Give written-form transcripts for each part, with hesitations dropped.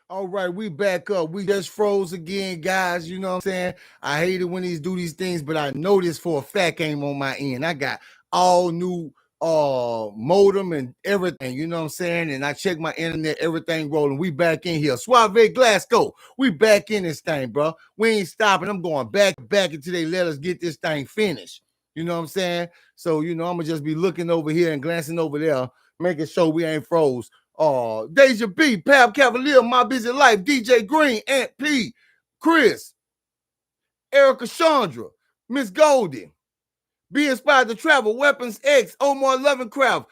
All right, we back up. We just froze again, guys. You know what I'm saying? I hate it when these do these things, but I know this for a fact ain't on my end. I got all new modem and everything, you know what I'm saying? And I check my internet, everything rolling. We back in here. Suave Glasgow. We back in this thing, bro. We ain't stopping. I'm going back until they let us get this thing finished. You know what I'm saying? So, I'm gonna just be looking over here and glancing over there, making sure we ain't froze. Deja B, Pab Cavalier, My Busy Life, DJ Green, Aunt P, Chris, Erica Chandra, Miss Goldie, Be Inspired to Travel, Weapons X, Omar Lovecraft,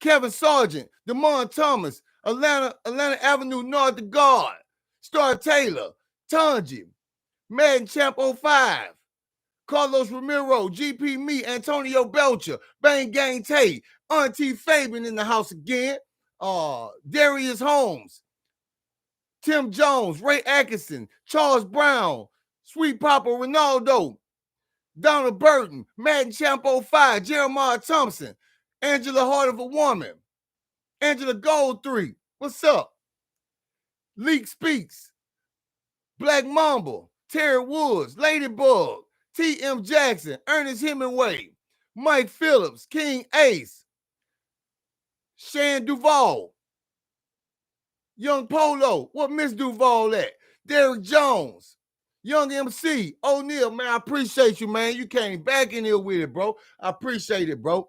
Kevin Sargent, Demond Thomas, Atlanta Avenue North the Guard, Star Taylor, Tanji, Madden Champ 05, Carlos Ramiro, GP Me, Antonio Belcher, Bang Gang Tay, Auntie Fabian in the house again, Darius Holmes, Tim Jones, Ray Atkinson, Charles Brown, Sweet Papa Ronaldo, Donald Burton, Madden Champ 05, Jeremiah Thompson, Angela Heart of a Woman, Angela Gold 3, what's up? Leak Speaks, Black Mamba, Terry Woods, Ladybug, T.M. Jackson, Ernest Hemingway, Mike Phillips, King Ace, Shan Duval, Young Polo, what Miss Duval at? Derek Jones, Young MC, O'Neal, man, I appreciate you, man. You came back in here with it, bro. I appreciate it, bro.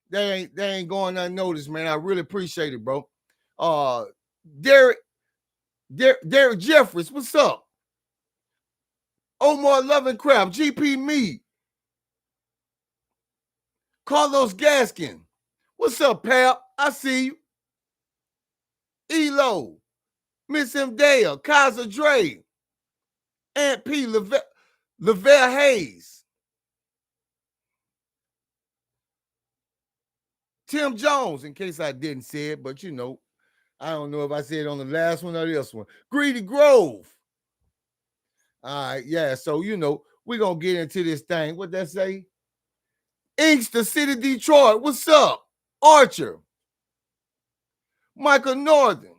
They ain't going unnoticed, man. I really appreciate it, bro. Derek Jeffries, what's up? Omar Lovecraft, GP Me, Carlos Gaskin, what's up, pal? I see you. Elo, Miss M. Dale, Kaiser Dre, Aunt P. Lavelle Hayes, Tim Jones, in case I didn't say it, but I don't know if I said it on the last one or this one. Greedy Grove. All right, yeah, so we're gonna get into this thing. What that say? Inkster City, Detroit. What's up? Archer. Michael Northern.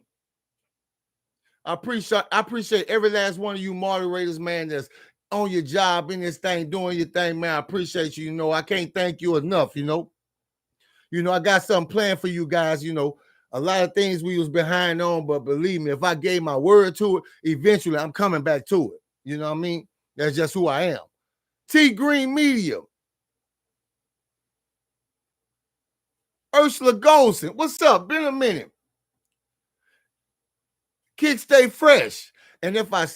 I appreciate every last one of you moderators, man, that's on your job in this thing, doing your thing, man. I appreciate you. I can't thank you enough, I got something planned for you guys, a lot of things we was behind on, but believe me, if I gave my word to it, eventually I'm coming back to it. You know what I mean? That's just who I am. T Green Media. Ursula Golson, what's up? Been a minute. Kids stay fresh. And if I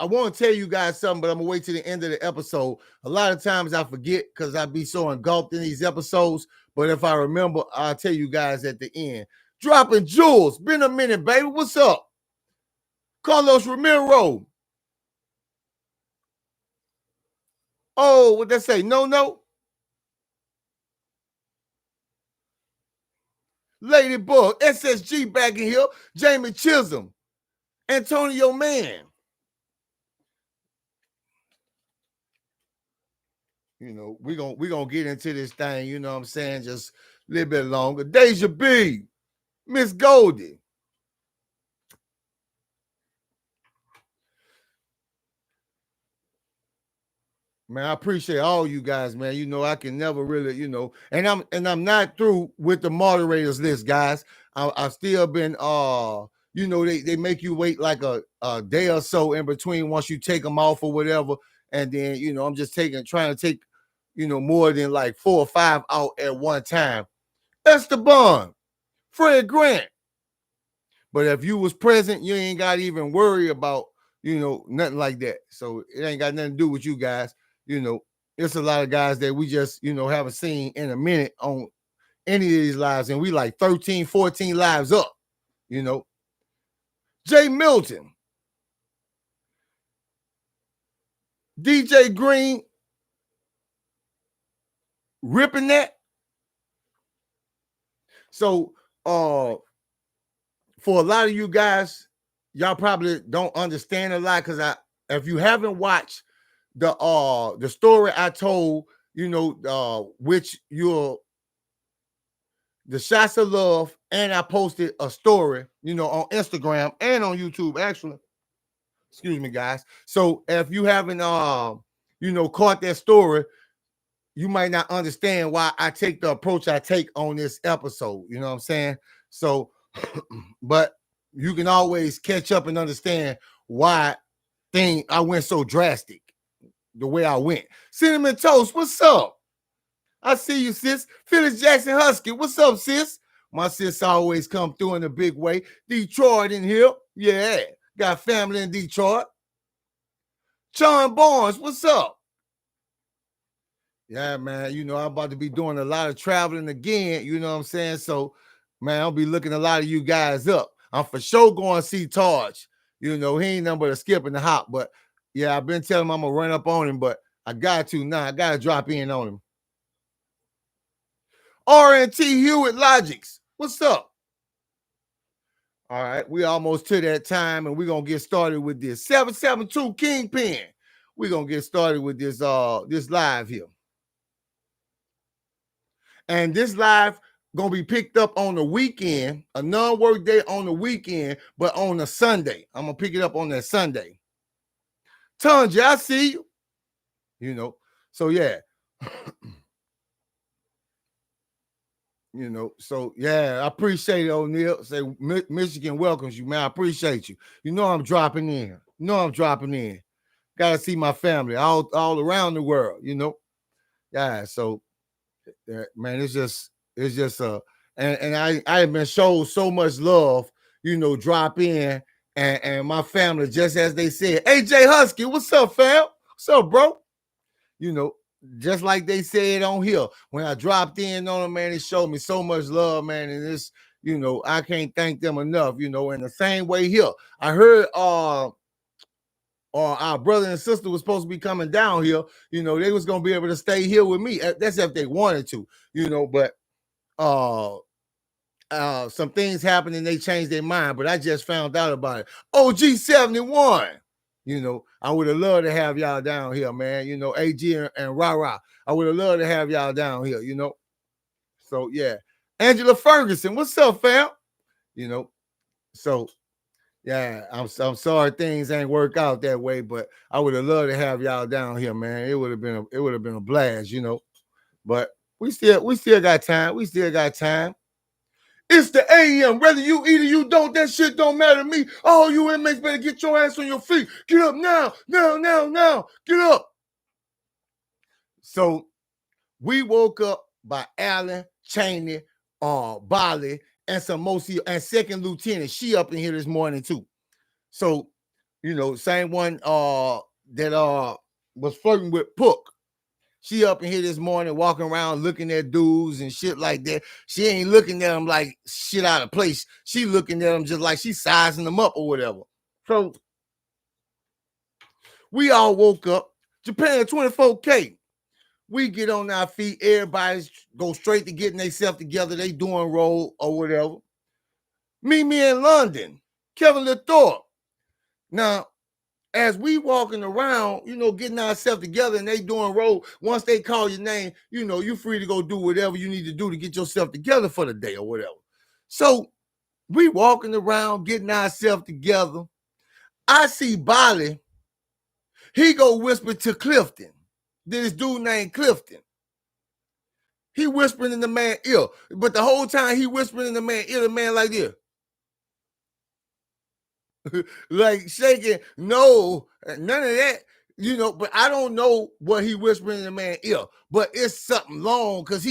want to tell you guys something, but I'm gonna wait till the end of the episode. A lot of times I forget because I be so engulfed in these episodes. But if I remember, I'll tell you guys at the end. Dropping jewels. Been a minute, baby. What's up? Carlos Ramiro. Oh, what they say? No. Ladybug. SSG back in here. Jamie Chisholm. Antonio Mann. We're gonna get into this thing, you know what I'm saying, just a little bit longer. Deja B, Miss Goldie. Man, I appreciate all you guys, man. I can never really, and I'm not through with the moderators list, guys. I've still been they make you wait like a day or so in between once you take them off or whatever. And then, I'm just trying to take more than like 4 or 5 out at one time. Esteban, Fred Grant. But if you was present, you ain't got to even worry about, nothing like that. So it ain't got nothing to do with you guys. It's a lot of guys that we just, haven't seen in a minute on any of these lives. And we like 13, 14 lives up, Jay Milton, DJ Green, ripping that. So for a lot of you guys, y'all probably don't understand a lot because if you haven't watched the story I told, which you'll the shots of love, and I posted a story, on Instagram and on YouTube, actually. Excuse me, guys. So if you haven't, caught that story, you might not understand why I take the approach I take on this episode. You know what I'm saying? So, but you can always catch up and understand why I went so drastic the way I went. Cinnamon Toast, what's up? I see you, sis. Phyllis Jackson Husky, what's up, sis? My sis always come through in a big way. Detroit in here. Yeah, got family in Detroit. Sean Barnes, what's up? Yeah, man, I'm about to be doing a lot of traveling again, you know what I'm saying? So, man, I'll be looking a lot of you guys up. I'm for sure going to see Taj. He ain't nothing but a skip and a hop. But, yeah, I've been telling him I'm going to run up on him, but I got to now. I got to drop in on him. RNT Hewitt Logics, what's up? All right, we almost to that time, and we're going to get started with this. 772 Kingpin. We're going to get started with this live here. And this live gonna be picked up on the weekend, a non-work day on the weekend, but on a Sunday. I'm gonna pick it up on that Sunday. Tanja, I see you. So yeah. So yeah, I appreciate it, O'Neal. Say Michigan welcomes you, man. I appreciate you. I'm dropping in. Gotta see my family all around the world, Yeah, so man, it's just and I have been showed so much love, drop in and my family, just as they said, AJ Husky, what's up, fam? What's up, bro? Just like they said on here, when I dropped in on them, man, it showed me so much love, man, and it's, I can't thank them enough, in the same way here. I heard our brother and sister was supposed to be coming down here, they was gonna be able to stay here with me. That's if they wanted to, but some things happened and they changed their mind, but I just found out about it. OG71, I would have loved to have y'all down here, man. AG and Rah. I would have loved to have y'all down here, So yeah. Angela Ferguson, what's up, fam? So yeah, I'm sorry things ain't work out that way, but I would have loved to have y'all down here, man. It would have been a blast, But we still got time. It's the AM. Whether you eat or you don't, that shit don't matter to me. All you inmates better get your ass on your feet. Get up now. Get up. So we woke up by Allen, Cheney, Bali, and some Mosi, and second lieutenant. She up in here this morning too. So, same one that was flirting with Pook. She up in here this morning walking around looking at dudes and shit like that. She ain't looking at them like shit out of place. She looking at them just like she's sizing them up or whatever. So we all woke up. Japan 24K. We get on our feet. Everybody go straight to getting themselves together. They doing roll or whatever. Me in London. Kevin Lethorpe. Now, as we walking around, getting ourselves together and they doing roll, once they call your name, you're free to go do whatever you need to do to get yourself together for the day or whatever. So we walking around, getting ourselves together. I see Bali. He go whisper to Clifton. This dude named Clifton. He whispering in the man's ear. But the whole time he whispering in the man's ear, the man like this. Like shaking, no, none of that, but I don't know what he whispering in the man's ear, but it's something long because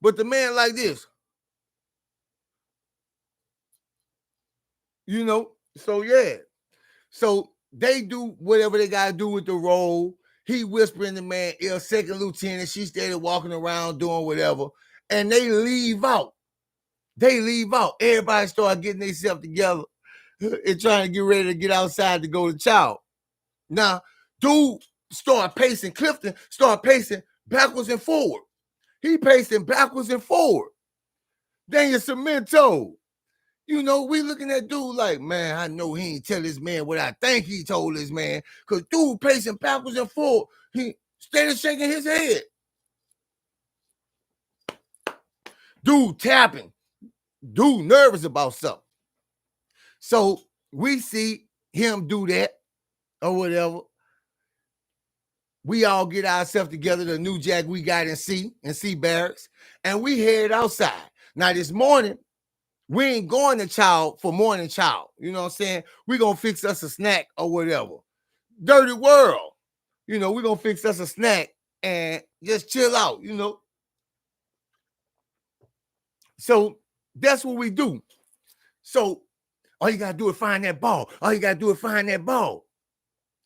but the man like this, so yeah. So they do whatever they got to do with the role. He whispering the man's ear, second lieutenant, she started walking around doing whatever, and they leave out. Everybody start getting themselves together and trying to get ready to get outside to go to chow. Now, dude start pacing. Clifton start pacing backwards and forward. He pacing backwards and forward. Daniel Cemento. We looking at dude like, man, I know he ain't tell this man what I think he told this man. Because dude pacing backwards and forward. He started shaking his head. Dude tapping. Dude nervous about something. So we see him do that or whatever. We all get ourselves together, the New Jack we got in C barracks, and we head outside. Now this morning, we ain't going to chow for morning chow. You know what I'm saying? We're going to fix us a snack or whatever. Dirty world. You know, we're going to fix us a snack and just chill out, you know. So that's what we do. So all you got to do is find that ball. All you got to do is find that ball.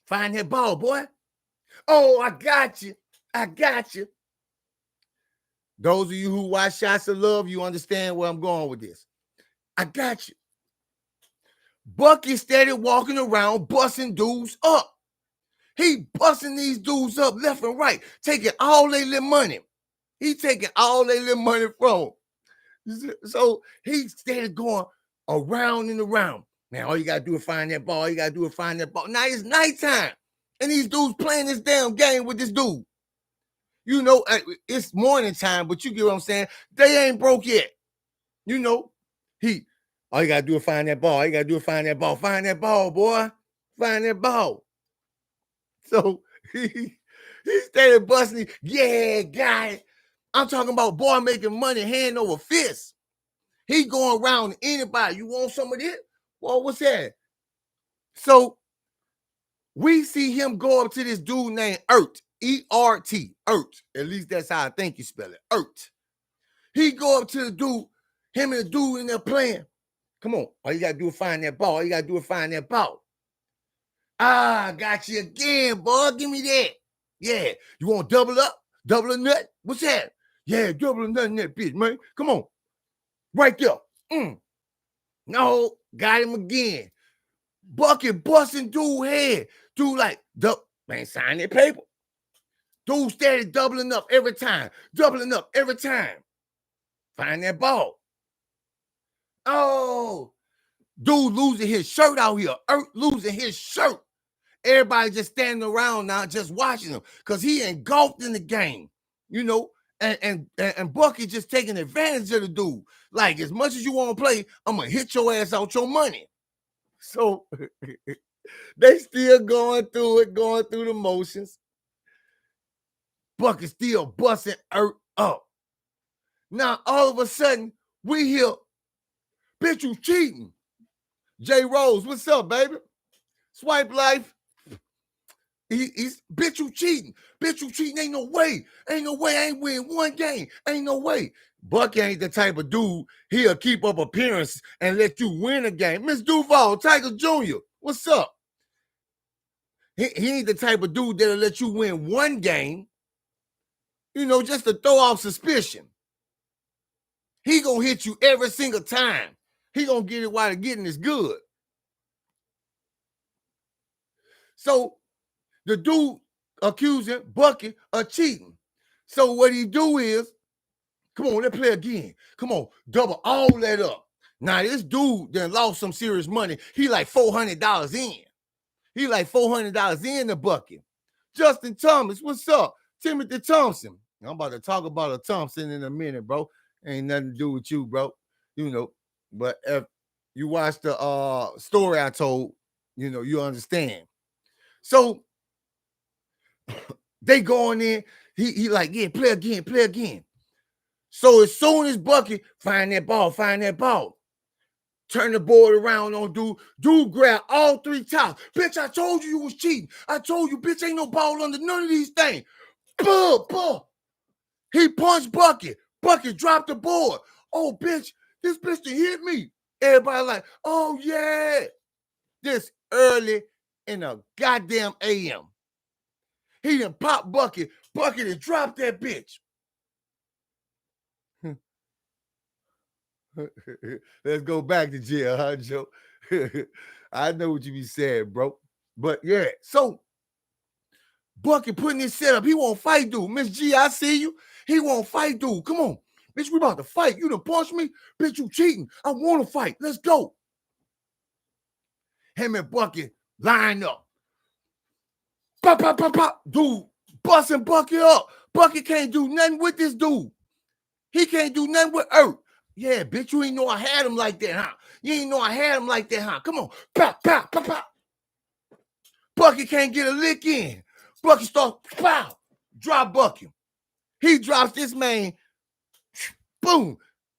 Find that ball, boy. Oh, I got you. I got you. Those of you who watch Shots of Love, you understand where I'm going with this. I got you. Bucky started walking around busting dudes up. He busting these dudes up left and right, taking all their little money. He taking all their little money from them. So he started going around and around. Man, all you got to do is find that ball. All you got to do is find that ball. Now it's nighttime. And these dudes playing this damn game with this dude. You know, it's morning time, but you get what I'm saying? They ain't broke yet. You know, all you got to do is find that ball. All you got to do is find that ball. Find that ball, boy. Find that ball. So he started busting. Yeah, guys. I'm talking about boy making money hand over fist. He going around to anybody. You want some of this? Well, what's that? So we see him go up to this dude named Ert. E-R-T. Ert. At least that's how I think you spell it. Ert. He go up to the dude. Him and the dude in there playing. Come on. All you got to do is find that ball. All you got to do is find that ball. Ah, got you again, boy. Give me that. Yeah. You want to double up? Double a nut? What's that? Yeah, double a nut in that bitch, man. Come on. Right there. No, got him again. Bucket busting dude head. Dude like, man, sign that paper. Dude started doubling up every time. Doubling up every time. Find that ball. Oh, dude losing his shirt out here. Losing his shirt. Everybody just standing around now, just watching him, because he engulfed in the game, you know. And Bucky just taking advantage of the dude. Like, as much as you want to play, I'm gonna hit your ass out your money. So they still going through it, going through the motions. Bucky still busting Ert up. Now all of a sudden we hear, bitch, you cheating. J Rose, what's up, baby? Swipe life. He's bitch, you cheating. Bitch, you cheating. Ain't no way. Ain't no way. I ain't win one game. Ain't no way. Bucky ain't the type of dude, he'll keep up appearances and let you win a game. Miss Duval, Tiger Jr., what's up? He ain't the type of dude that'll let you win one game, you know, just to throw off suspicion. He gonna hit you every single time. He gonna get it while the getting is good. So the dude accusing Bucky of cheating. So what he do is, come on, let's play again. Come on, double all that up. Now this dude done lost some serious money. He like $400 in. He like $400 in the Bucky. Justin Thomas, what's up? Timothy Thompson. I'm about to talk about a Thompson in a minute, bro. Ain't nothing to do with you, bro. You know, but if you watch the story I told, you know, you understand. So they going in. He like, yeah, play again, play again. So as soon as Bucky find that ball, turn the board around on dude grab all three tops. Bitch, I told you was cheating. I told you, bitch, ain't no ball under none of these things. Buh. He punched Bucky. Bucky dropped the board. Oh, bitch, this bitch done hit me. Everybody like, oh, yeah. This early in the goddamn AM. He done popped Bucky. Bucky done dropped that bitch. Let's go back to jail, huh, Joe? I know what you be saying, bro. But yeah, so Bucky putting his setup. He won't fight, dude. Miss G, I see you. He won't fight, dude. Come on. Bitch, we about to fight. You done punched me? Bitch, you cheating. I want to fight. Let's go. Him and Bucky line up. Pop, pop, pop, pop. Dude, busting Bucky up. Bucky can't do nothing with this dude. He can't do nothing with Earth. Yeah, bitch, you ain't know I had him like that, huh? You ain't know I had him like that, huh? Come on. Pop, pop, pop, pop. Bucky can't get a lick in. Bucky starts, pow, drop Bucky. He drops this man, boom,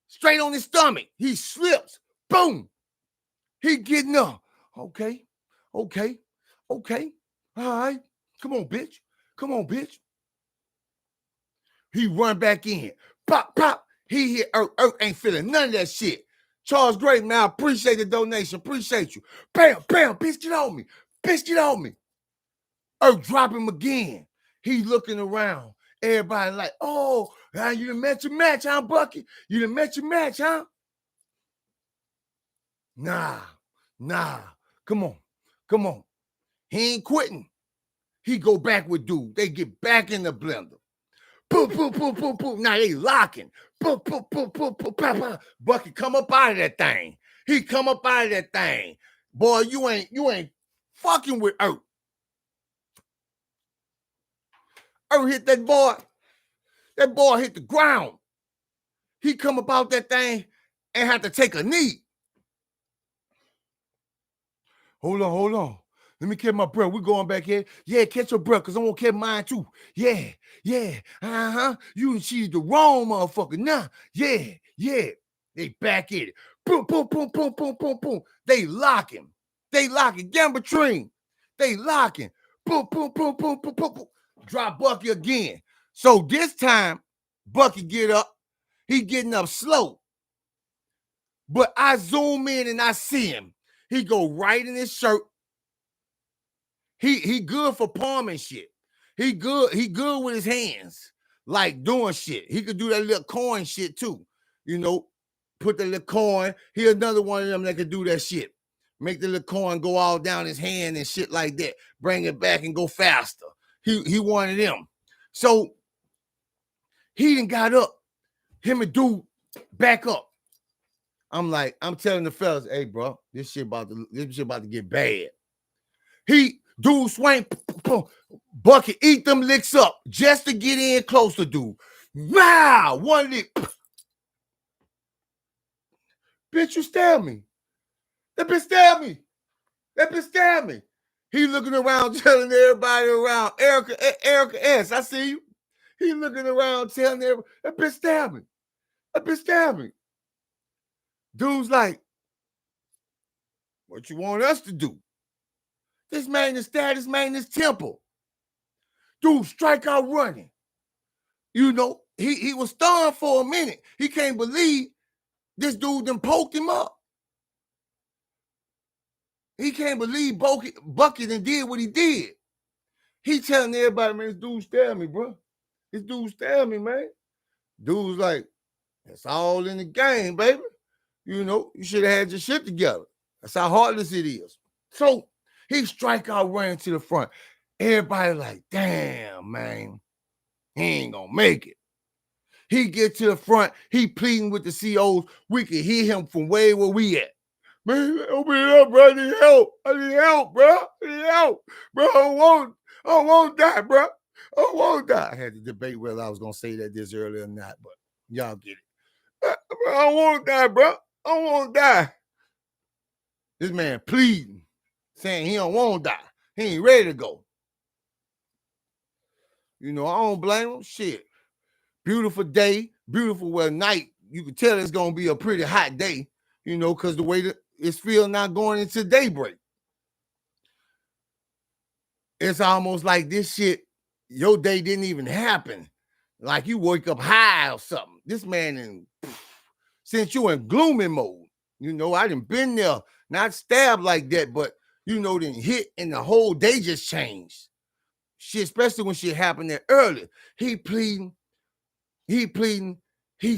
straight on his stomach. He slips, boom. He getting up. Okay, okay, okay. All right. Come on, bitch. Come on, bitch. He run back in. Pop, pop. He hit Earth. Earth ain't feeling none of that shit. Charles Gray, man, I appreciate the donation. Appreciate you. Bam, bam, bitch, get on me. Bitch, get on me. Earth drop him again. He looking around. Everybody like, oh, you done met your match, huh, Bucky? You done met your match, huh? Nah. Come on. Come on. He ain't quitting. He go back with dude. They get back in the blender. Boom, boom, boom, boom, boom. Now they locking. Boom, boom, boom, boom, boom, boom, boom. Bucky come up out of that thing. He come up out of that thing. Boy, you ain't fucking with Earth. Earth hit that boy. That boy hit the ground. He come up out that thing and had to take a knee. Hold on. Let me catch my breath. We going back here. Yeah, catch your breath, because I'm going to catch mine too. Yeah. Uh-huh. You and she's the wrong motherfucker. Nah. Yeah. They back at it. Boom, boom, boom, boom, boom, boom, boom. They locking. Gambatrine. They locking. Boom, boom, boom, boom, boom, boom, boom. Drop Bucky again. So this time, Bucky get up. He getting up slow. But I zoom in and I see him. He go right in his shirt. He good for palming shit. He good with his hands, like doing shit. He could do that little coin shit too. You know, put the little coin. He another one of them that could do that shit. Make the little coin go all down his hand and shit like that. Bring it back and go faster. He one of them. So he done got up. Him and dude back up. I'm telling the fellas, hey, bro, this shit about to get bad. Dude swing, Bucky eat them licks up just to get in close to dude. Wow, one lick. Bitch, you stabbed me. That bitch stabbed me. He looking around telling everybody around, Erica S, I see you. He looking around telling everybody, that bitch stabbed me. Dude's like, what you want us to do? This man is stabbed this man in his temple. Dude, strike out running. You know, he was stunned for a minute. He can't believe this dude done poked him up. He can't believe Bucky done did what he did. He telling everybody, man, this dude stabbed me, bro. This dude stabbed me, man. Dude's like, it's all in the game, baby. You know, you should have had your shit together. That's how heartless it is. So he strike out running to the front. Everybody like, damn, man, he ain't gonna make it. He get to the front, he pleading with the COs. We can hear him from way where we at. Man, open it up, bro. I need help, bro. Bro, I don't want to die, bro. I won't die. I had to debate whether I was going to say that this earlier or not, but y'all get it. I don't want to die, bro. I don't want to die. This man pleading, saying he don't want to die. He ain't ready to go. You know, I don't blame him. Shit. Beautiful day, beautiful night. You can tell it's going to be a pretty hot day, you know, because the way that it's feeling not going into daybreak. It's almost like this shit, your day didn't even happen. Like you wake up high or something. This man, since you in gloomy mode, you know, I done been there, not stabbed like that, but, you know, then hit and the whole day just changed. Shit, especially when shit happened there early. He pleading, he's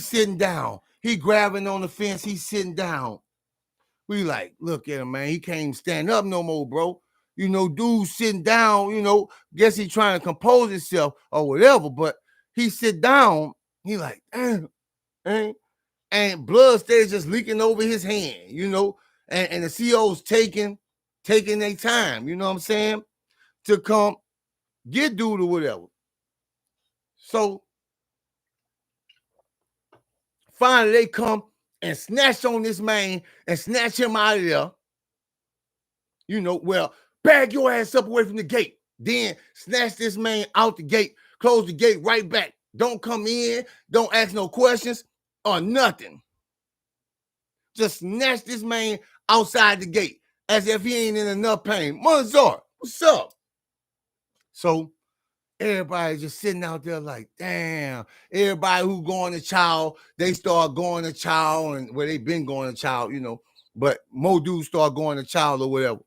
sitting down. He grabbing on the fence, he's sitting down. We like, look at him, man. He can't even stand up no more, bro. You know, dude sitting down, you know, guess he trying to compose himself or whatever, but he sit down, he like, and blood stays just leaking over his hand, you know, and the CO's taking their time, you know what I'm saying, to come get dude or whatever. So Finally, they come and snatch on this man and snatch him out of there. You know, well, bag your ass up away from the gate. Then snatch this man out the gate, close the gate right back. Don't come in, don't ask no questions or nothing. Just snatch this man outside the gate as if he ain't in enough pain. Monzar, what's up? So everybody just sitting out there like, damn. Everybody who going to child, they start going to child, and well, they've been going to child, you know, but more dudes start going to child or whatever.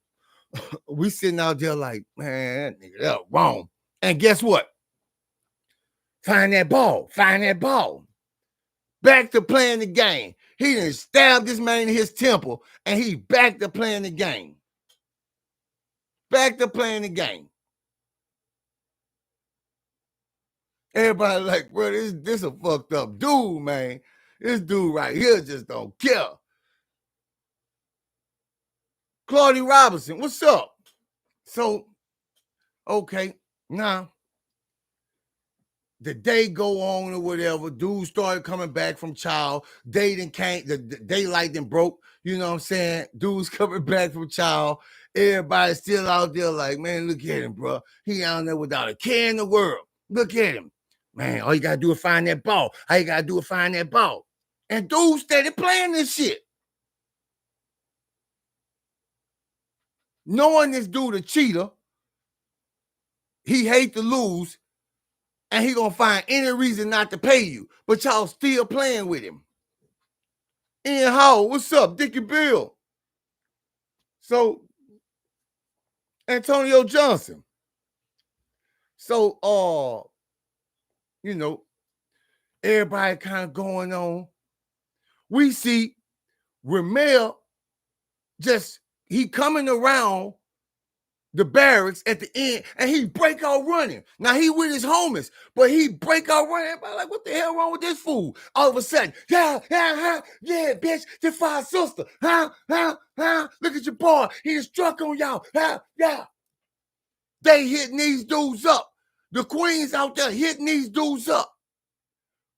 We sitting out there like, man, that nigga, that wrong. And guess what? Find that ball. Back to playing the game. He done stabbed this man in his temple, and he back to playing the game. Everybody like, bro, this a fucked up dude, man. This dude right here just don't care. Claudie Robinson, what's up? So, okay, now the day go on or whatever, dudes started coming back from child. They done came, the daylight done broke, you know what I'm saying? Dudes coming back from child. Everybody still out there like, man, look at him, bro. He out there without a care in the world. Look at him. Man, all you gotta do is find that ball. And dudes started playing this shit. Knowing this dude a cheater, he hate to lose, and he gonna find any reason not to pay you. But y'all still playing with him. Ian Howell, what's up? Dickie Bill. So, Antonio Johnson. So, you know, everybody kind of going on. We see Ramel he coming around the barracks at the end, and he break out running. Now he with his homies, but he break out running. Everybody like, what the hell wrong with this fool? All of a sudden, yeah, bitch, this for our sister. Look at your boy. He just struck on y'all. Yeah. They hitting these dudes up. The queens out there hitting these dudes up.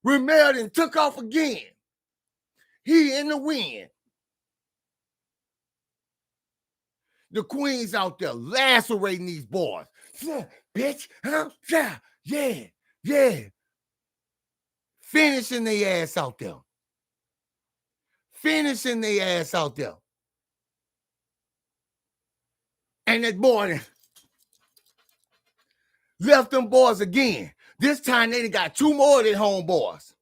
Ramel then took off again. He in the wind. The queens out there lacerating these boys. Yeah, bitch, yeah. Finishing their ass out there. And that boy left them boys again. This time they got two more of their homeboys.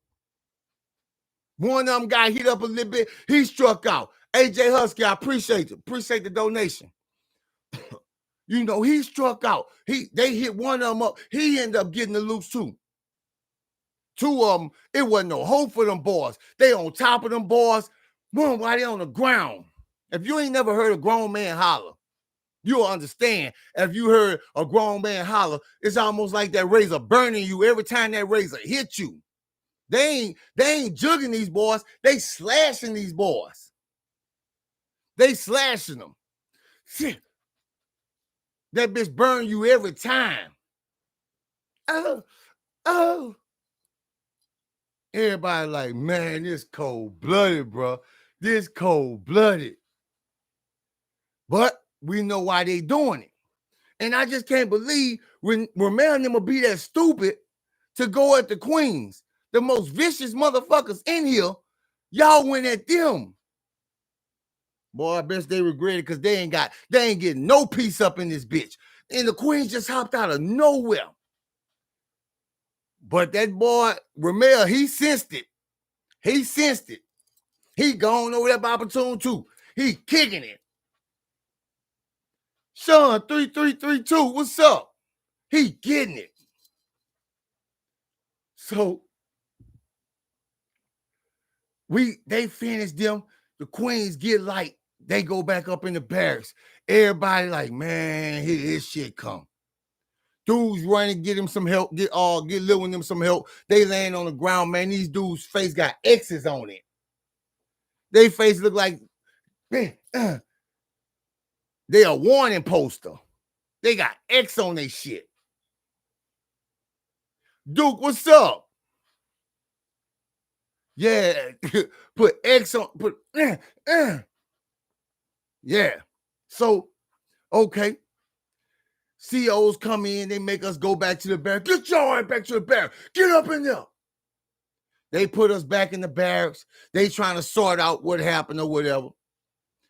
One of them got hit up a little bit. He struck out. AJ Husky, I appreciate it. Appreciate the donation. You know, he struck out. They hit one of them up. He ended up getting the loose too. Two of them, it wasn't no hope for them boys. They on top of them boys. One while they on the ground. If you ain't never heard a grown man holler, you'll understand. If you heard a grown man holler, it's almost like that razor burning you every time that razor hit you. They ain't jugging these boys. They slashing these boys. They slashing them. That bitch burn you every time. Oh. Everybody like, man, this cold-blooded, bro. This cold-blooded. But we know why they doing it. And I just can't believe when Ramel and them will be that stupid to go at the queens. The most vicious motherfuckers in here, y'all went at them. Boy, I bet they regret it because they ain't getting no peace up in this bitch. And the queens just hopped out of nowhere. But that boy, Ramel, he sensed it. He gone over there by Opportune too. He kicking it. Sean, 3332, what's up? He getting it. So, they finish them. The queens get light. They go back up in the barracks. Everybody like, man, here this shit come. Dudes running, get him some help. Get Lil and them some help. They laying on the ground, man. These dudes' face got X's on it. They face look like they a warning poster. They got X on their shit. Duke, what's up? Yeah, put X on, put yeah. So okay, COs come in, they make us go back to the barracks. Get your ass back to the barracks. Get up in there. They put us back in the barracks. They trying to sort out what happened or whatever.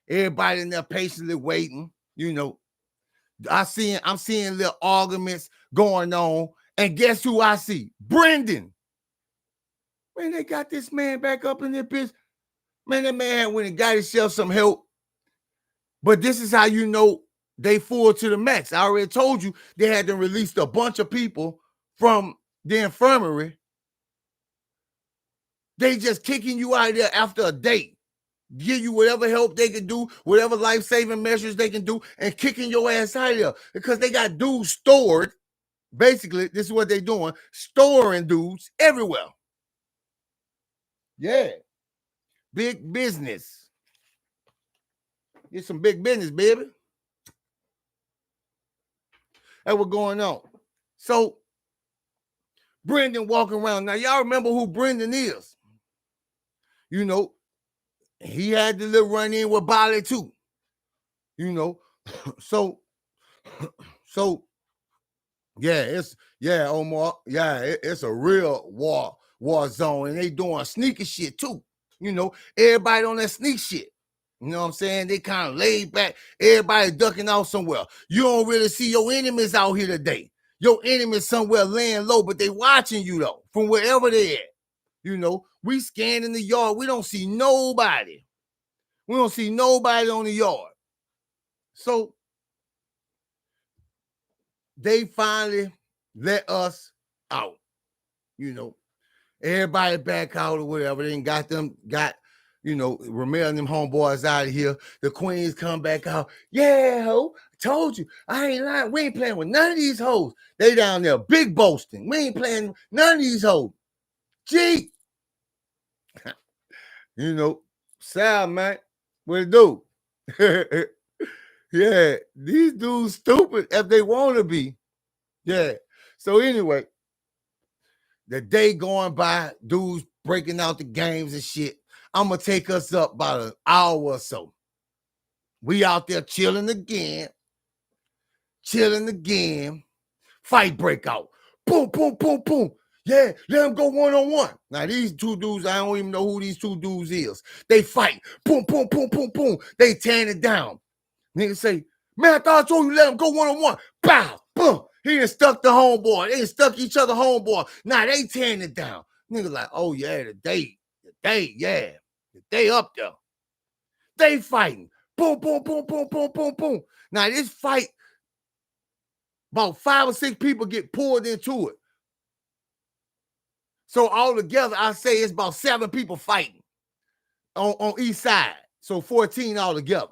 Everybody in there patiently waiting. You know, I'm seeing little arguments going on. And guess who I see? Brendan. Man, they got this man back up in their bitch. Man, that man went and got himself some help. But this is how you know they full to the max. I already told you they had to release a bunch of people from the infirmary. They just kicking you out of there after a day. Give you whatever help they can do, whatever life-saving measures they can do, and kicking your ass out of there. Because they got dudes stored. Basically, this is what they're doing. Storing dudes everywhere. Yeah. Big business. It's some big business, baby. That's what's going on. So, Brendan walking around. Now, y'all remember who Brendan is. You know, he had the little run-in with Bolly, too. You know, so, yeah, Omar. Yeah, it's a real war zone. And they doing sneaky shit, too. You know, everybody on that sneak shit. You know what I'm saying? They kind of laid back. Everybody ducking out somewhere. You don't really see your enemies out here today. Your enemies somewhere laying low, but they watching you, though, from wherever they at. You know, we scanning the yard. We don't see nobody. We don't see nobody on the yard. So they finally let us out. You know, everybody back out or whatever. They got, you know, Ramel and them homeboys out of here. The queens come back out. Yeah, ho. Told you. I ain't lying. We ain't playing with none of these hoes. They down there big boasting. We ain't playing with none of these hoes. Gee. You know, Sal, man. What it do? Yeah, these dudes stupid if they want to be. Yeah. So anyway, the day going by, dudes breaking out the games and shit. I'm going to take us up about an hour or so. We out there chilling again. Fight break out. Boom, boom, boom, boom. Yeah, let them go one-on-one. Now, these two dudes, I don't even know who these two dudes is. They fight. Boom, boom, boom, boom, boom. They tearing it down. Niggas say, man, I thought I told you let them go one-on-one. Bow, boom. He done stuck the homeboy. They done stuck each other homeboy. Now they tearing it down. Niggas like, oh, yeah, the day, yeah. The day up there. They fighting. Boom, boom, boom, boom, boom, boom, boom. Now this fight, about 5 or 6 people get pulled into it. So all together, I say it's about 7 people fighting on each side. So 14 all together.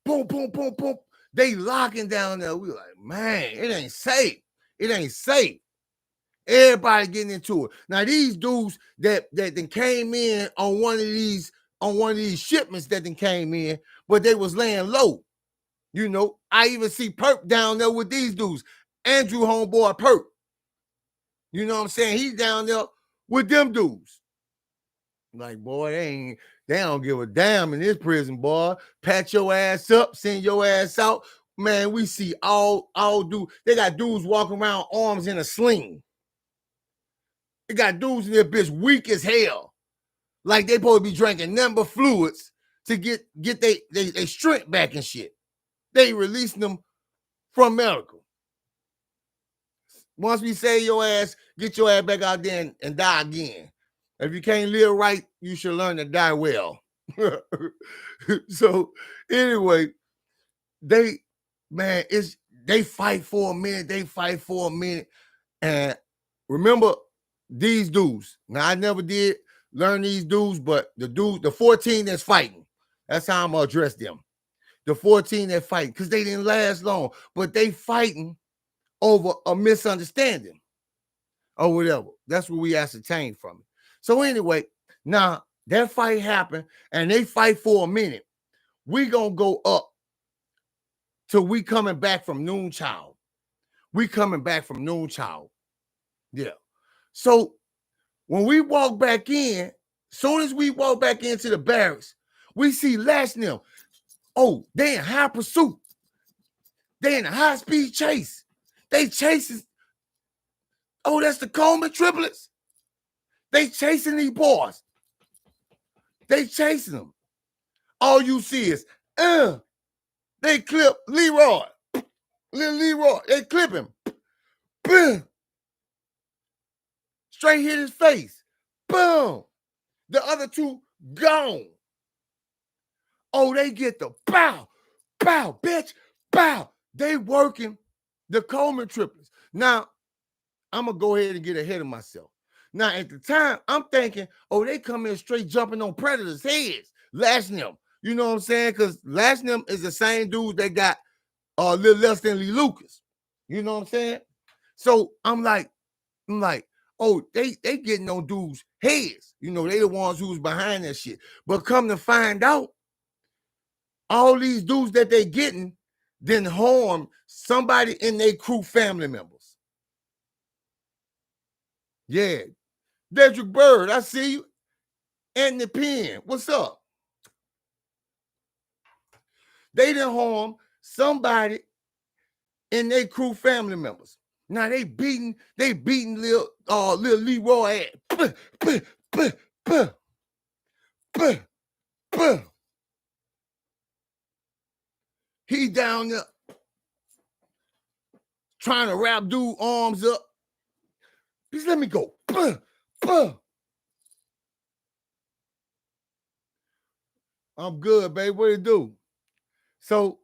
Boom, boom, boom, boom. They locking down there. We like, man, it ain't safe. It ain't safe. Everybody getting into it. Now these dudes that then came in on one of these shipments that then came in, but they was laying low. You know, I even see Perp down there with these dudes. Andrew homeboy Perp. You know what I'm saying? He's down there with them dudes. Like, boy, they don't give a damn in this prison, boy. Pat your ass up, send your ass out. Man, we see all dudes. They got dudes walking around arms in a sling. They got dudes in their bitch weak as hell. Like they supposed to be drinking number fluids to get they strength back and shit. They releasing them from medical. Once we say your ass, get your ass back out there and die again. If you can't live right, you should learn to die well. So anyway, they fight for a minute. And remember these dudes. Now I never did learn these dudes, but the 14 that's fighting, that's how I'm gonna address them. The 14 that fight, because they didn't last long, but they fighting over a misunderstanding or whatever. That's what we ascertained from it. So anyway, now that fight happened and they fight for a minute. We gonna go up till we coming back from noon child. Yeah. So when we walk back in, Soon as we walk back into the barracks, we see Lash them. Oh, they in high pursuit. They in a high-speed chase. They chasing. Oh, that's the Coleman triplets. They chasing these boys. They chasing them. All you see is, they clip Leroy. Little Leroy. They clip him. Boom. Straight hit his face. Boom. The other two gone. Oh, they get the bow, bitch, bow. They working the Coleman triplets. Now, I'm going to go ahead and get ahead of myself. Now, at the time, I'm thinking, oh, they come in straight jumping on Predators' heads, lashing them. You know what I'm saying? Because lashing them is the same dude that got a little less than Lee Lucas. You know what I'm saying? So I'm like, oh, they getting on dudes' heads. You know, they the ones who's behind that shit. But come to find out, all these dudes that they getting then harm somebody in their crew family members. Yeah. Dedrick Bird, I see you. Anthony Penn, what's up? They done harm somebody in their crew family members. Now they beating little Leroy ass. He down there trying to wrap dude arms up. Just let me go. I'm good, babe. What it do? So,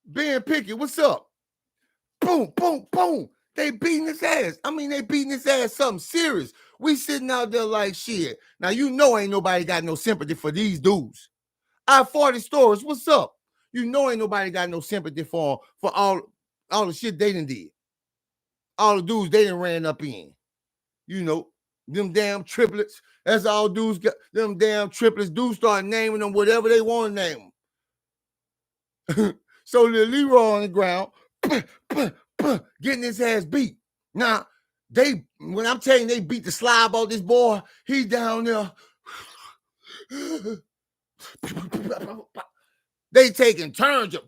Ben Pickett, what's up? Boom, boom, boom. They beating his ass. I mean, they beating his ass something serious. We sitting out there like shit. Now, you know ain't nobody got no sympathy for these dudes. I-40 Stores, what's up? You know ain't nobody got no sympathy for all the shit they done did. All the dudes they done ran up in. You know, them damn triplets. That's all dudes got. Them damn triplets. Dudes start naming them whatever they want to name them. So the Leroy on the ground, getting his ass beat. Now, when I'm telling you they beat the slob out this boy, he's down there. They taking turns of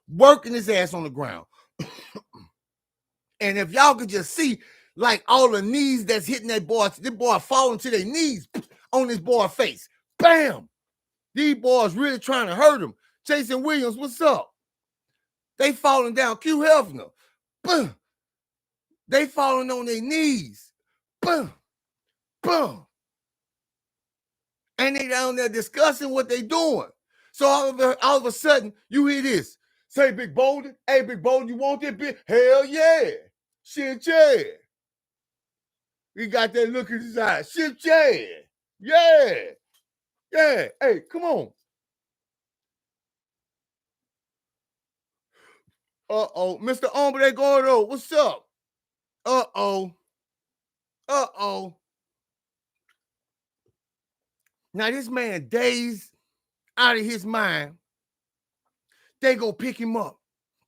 working his ass on the ground. And if y'all could just see, like, all the knees that's hitting that boy, this boy falling to their knees on this boy's face. Bam! These boys really trying to hurt him. Jason Williams, what's up? They falling down. Q Hefner. Boom. They falling on their knees. Boom. Boom. And they down there discussing what they doing. So all of a sudden, you hear this. Say, Big Bolden, hey, Big Bolden, you want that bitch? Hell yeah. Shit, yeah. He got that look in his eyes. Shit, yeah. Yeah. Yeah. Hey, come on. Uh-oh. Mr. Hombre Gordo, what's up? Uh-oh. Uh-oh. Now, this man dazed out of his mind. They go pick him up.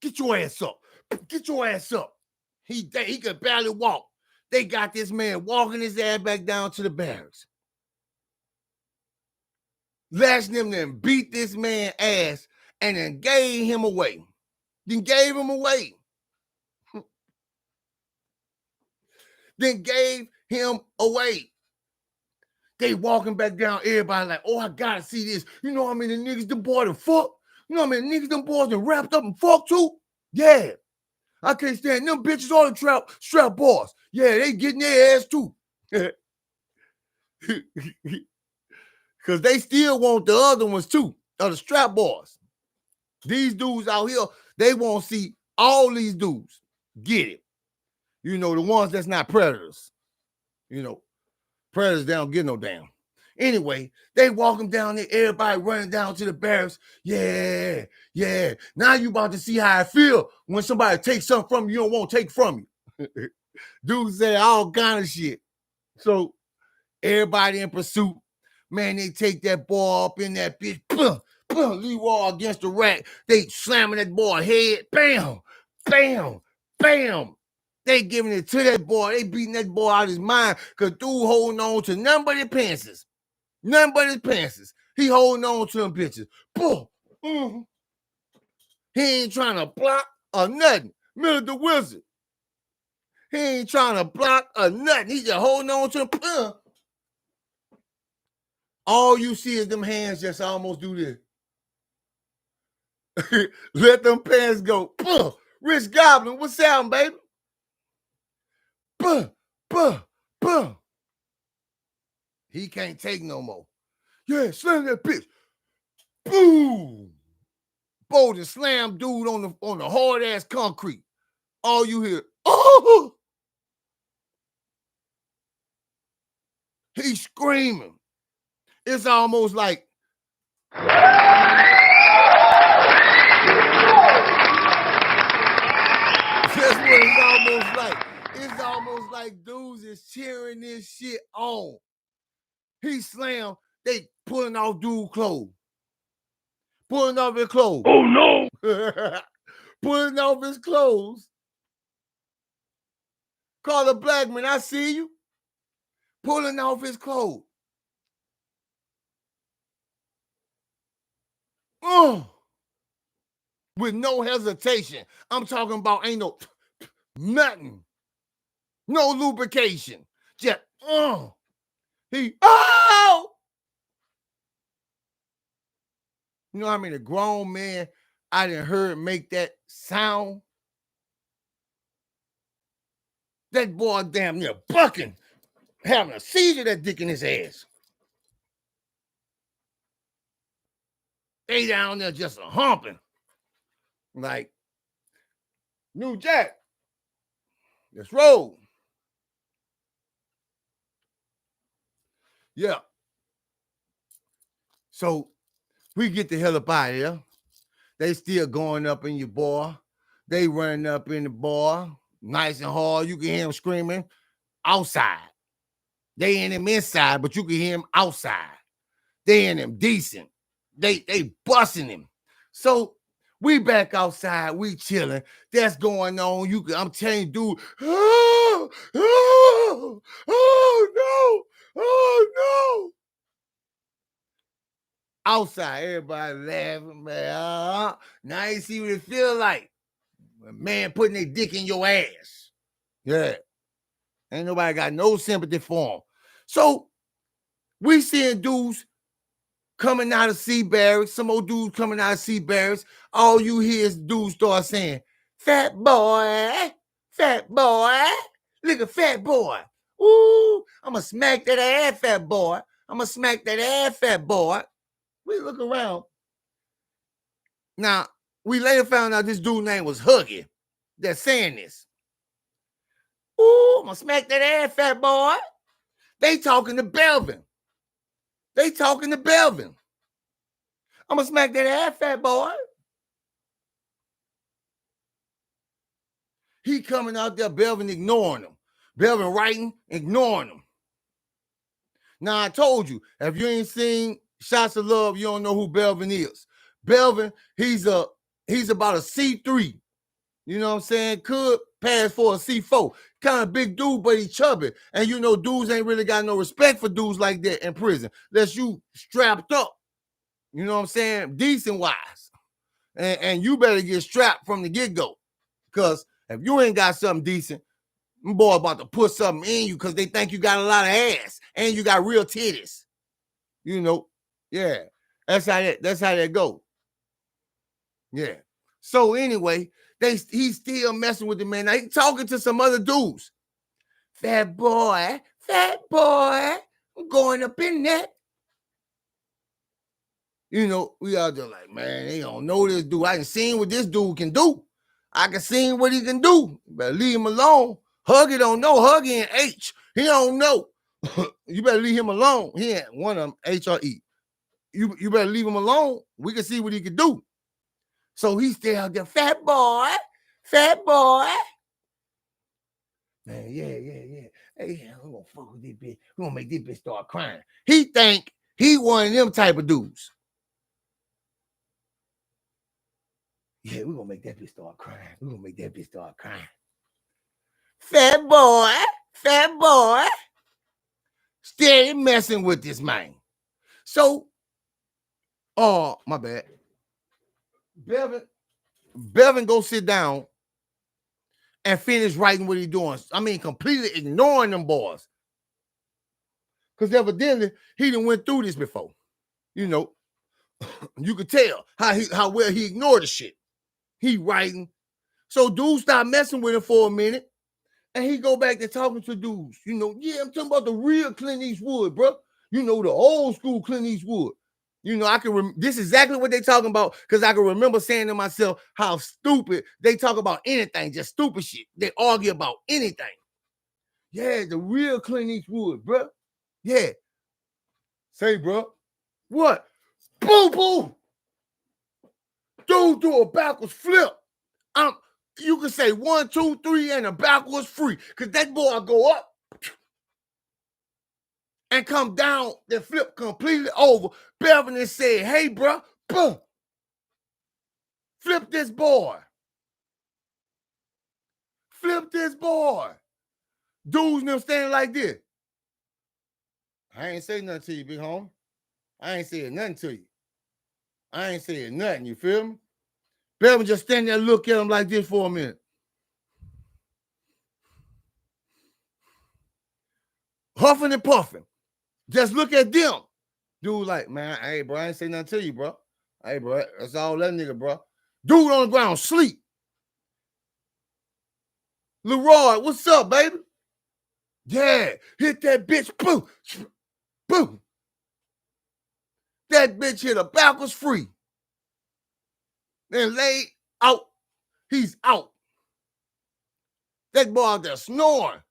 Get your ass up. Get your ass up. He could barely walk. They got this man walking his ass back down to the barracks. Lashing him, then beat this man ass and then gave him away. Then gave him away. Then gave him away. They walking back down, everybody like, oh, I gotta see this. You know how many niggas them boys done fuck? You know how many niggas them boys done wrapped up and fucked too? Yeah. I can't stand them bitches, all the strap boys. Yeah, they getting their ass too. Because they still want the other ones too, the strap boys. These dudes out here, they want to see all these dudes get it. You know, the ones that's not predators. You know, predators, they don't get no damn. Anyway, they walking down there, everybody running down to the barracks. Yeah, yeah. Now you about to see how I feel when somebody takes something from you don't want to take from you. Dudes say all kind of shit. So everybody in pursuit, man, they take that ball up in that bitch. Leroy against the rack. They slamming that boy head. Bam, bam, bam. They giving it to that boy. They beating that boy out of his mind because dude holding on to nothing but his pants. Nothing but his pants. He holding on to them bitches. Boom. Mm-hmm. He ain't trying to block or nothing. Miller the Wizard. He ain't trying to block or nothing. He just holding on to them. All you see is them hands just almost do this. Let them pants go. Rich Goblin, what's up, baby? He can't take no more. Yeah, slam that bitch. Boom. Bolden slam dude on the hard ass concrete. All you hear, oh! He's screaming. It's almost like that's what it's almost like. It's almost like dudes is cheering this shit on. He slammed, they pulling off dude clothes. Pulling off his clothes. Oh no! Pulling off his clothes. Carla Blackman, I see you. Pulling off his clothes. With no hesitation. I'm talking about ain't no nothing. No lubrication. Just he You know how many grown men I done heard make that sound? That boy damn near bucking, having a seizure, that dick in his ass. They down there just a humping. Like, New Jack, let's roll. Yeah. So we get the hell up out of here. They still going up in your boy. They running up in the bar, nice and hard. You can hear them screaming outside. They in them inside, but you can hear them outside. They in them decent. They busting him. So we back outside, we chilling. That's going on. I'm telling you, dude. Oh no! Oh no! Outside, everybody laughing, man. Now you see what it feel like. A man putting their dick in your ass. Yeah. Ain't nobody got no sympathy for him. So we seeing dudes coming out of Sea Barracks, some old dudes coming out of Sea Barracks. All you hear is dudes start saying, fat boy, look at fat boy. Ooh, I'ma smack that ass, fat boy. I'ma smack that ass, fat boy. We look around. Now, we later found out this dude's name was Huggy that's saying this. Ooh, I'ma smack that ass, fat boy. They talking to Belvin. I'ma smack that ass, fat boy. He coming out there, Belvin ignoring him. Belvin writing, ignoring him. Now, I told you, if you ain't seen Shots of Love, you don't know who Belvin is. Belvin, he's about a C3. You know what I'm saying? Could pass for a C4. Kind of big dude, but he chubby. And you know, dudes ain't really got no respect for dudes like that in prison. Unless you strapped up. You know what I'm saying? Decent wise. And you better get strapped from the get-go. Because if you ain't got something decent, them boy about to put something in you because they think you got a lot of ass and you got real titties. You know, yeah. That's how that go. Yeah. So anyway, he's still messing with the man. Now he's talking to some other dudes. Fat boy, I'm going up in that. You know, we out there like, man, they don't know this dude. I can see what this dude can do. I can see what he can do. Better leave him alone. Huggy don't know. Huggy and H. He don't know. You better leave him alone. He ain't one of them, H or E. You better leave him alone. We can see what he can do. So he's still out there, fat boy. Man, yeah. Hey, we're gonna fuck with this bitch. We're gonna make this bitch start crying. He think he one of them type of dudes. Yeah, we're gonna make that bitch start crying. fat boy, steady messing with this man. So, oh, my bad. Bevan go sit down and finish writing what he doing. I mean, completely ignoring them boys. Because evidently, he done went through this before. You know, you could tell how well he ignored the shit. He writing. So dude stopped messing with him for a minute. And he go back to talking to dudes. You know, yeah, I'm talking about the real Clint Eastwood, bro. You know, the old school Clint Eastwood. You know, I can this is exactly what they talking about, because I can remember saying to myself how stupid they talk about anything, just stupid shit. They argue about anything. Yeah, the real Clint Eastwood, bro. Yeah. Say, bro. What? Boo boo. Dude do a backwards flip. You can say 1, 2, 3, and a backwards free, because that boy go up and come down, then flip completely over. Beverly said, hey, bro, boom. Flip this boy. Flip this boy. Dudes them standing like this. I ain't say nothing to you, big homie. I ain't saying nothing to you. I ain't saying nothing, you feel me? Beverly just stand there and look at him like this for a minute. Huffing and puffing. Just look at them. Dude like, man, hey, bro, I ain't say nothing to you, bro. Hey, bro, that's all that nigga, bro. Dude on the ground, sleep. Leroy, what's up, baby? Yeah, hit that bitch, boom, boom. That bitch hit a backwards free. Then lay out. He's out. That boy out there snoring.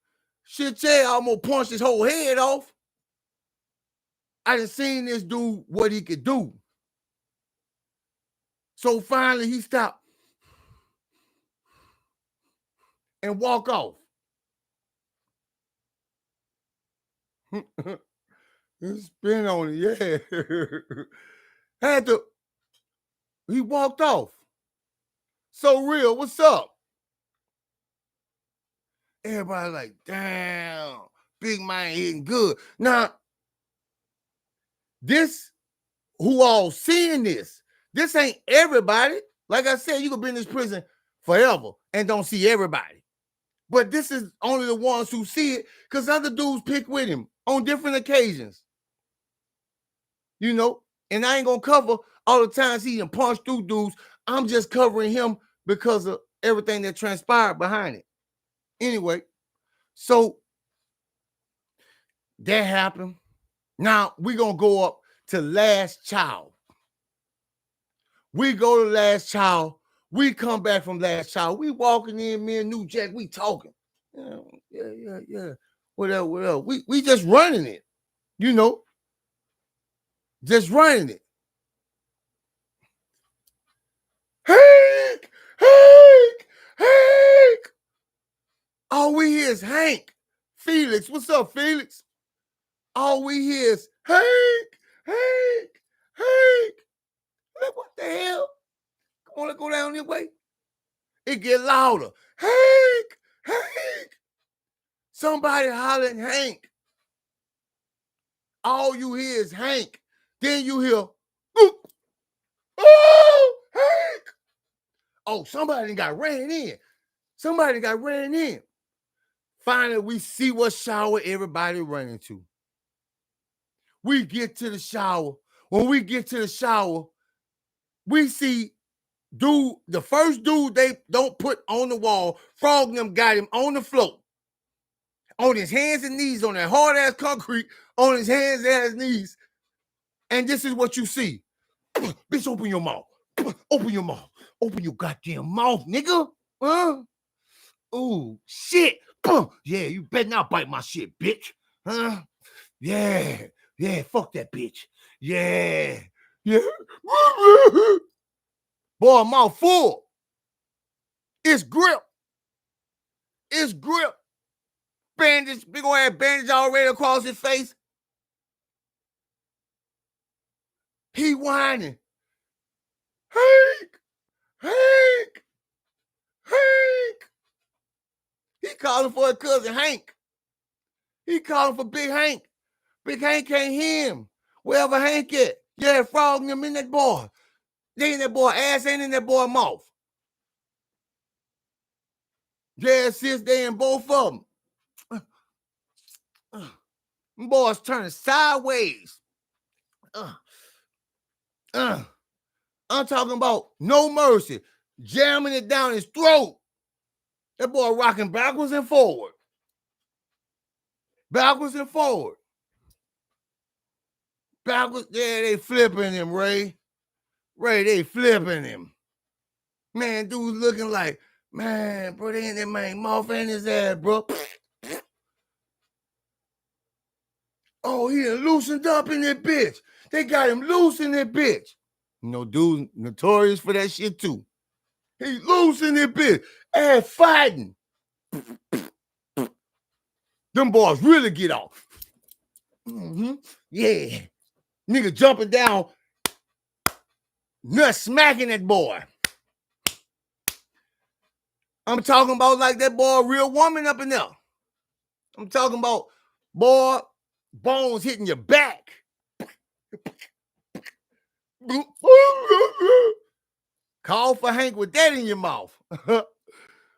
Shit, yeah, almost punched his whole head off. I done seen this dude what he could do. So finally he stopped and walk off. Spin on it, yeah. He walked off. So real, what's up? Everybody like, damn, big man hitting good. Now, this, who all seeing this ain't everybody. Like I said, you could be in this prison forever and don't see everybody. But this is only the ones who see it, because other dudes pick with him on different occasions. You know, and I ain't gonna cover all the times he done punched through dudes. I'm just covering him because of everything that transpired behind it. Anyway, so that happened. Now we're gonna go up to Last Child. We go to Last Child. We come back from Last Child. We walking in, me and New Jack, we talking. Yeah. Whatever. We just running it, you know. Just running it. Hank! All we hear is Hank. Felix, what's up, Felix? All we hear is Hank. Like, what the hell? Come on, let's go down this way. It get louder. Hank. Somebody hollering Hank. All you hear is Hank. Then you hear, oh, Hank. Oh, somebody got ran in. Finally, we see what shower everybody running to. We get to the shower. When we get to the shower, we see the first dude they don't put on the wall. Frog and them got him on the floor, on his hands and knees, on that hard ass concrete, on his hands and his knees. And this is what you see. Bitch, open your mouth. Open your mouth. Open your goddamn mouth, nigga. Huh? Ooh, shit. Yeah, you better not bite my shit, bitch. Huh? Yeah, fuck that bitch. Yeah. Boy, mouth full. It's grip. Bandage, big old ass bandage already across his face. He whining. Hank. He calling for his cousin Hank. He calling for Big Hank. Big Hank can't hear him. Wherever Hank at. Yeah, frogging him in that boy. They in that boy ass, ain't in that boy mouth. Yeah, sis, they in both of them. Boys turning sideways. I'm talking about no mercy. Jamming it down his throat. That boy rocking backwards and forward. Backwards and forward. Backwards. Yeah, they flipping him, Ray. Ray, they flipping him. Man, dude looking like, man, bro, they in that man mouth and his ass, bro. Oh, he done loosened up in that bitch. They got him loose in that bitch. You know, dude notorious for that shit too. He loose in that bitch. Ass fighting. Them boys really get off. Yeah. Nigga jumping down, nut smacking that boy. I'm talking about like that boy, a real woman up in there. I'm talking about, boy, bones hitting your back. Call for Hank with that in your mouth.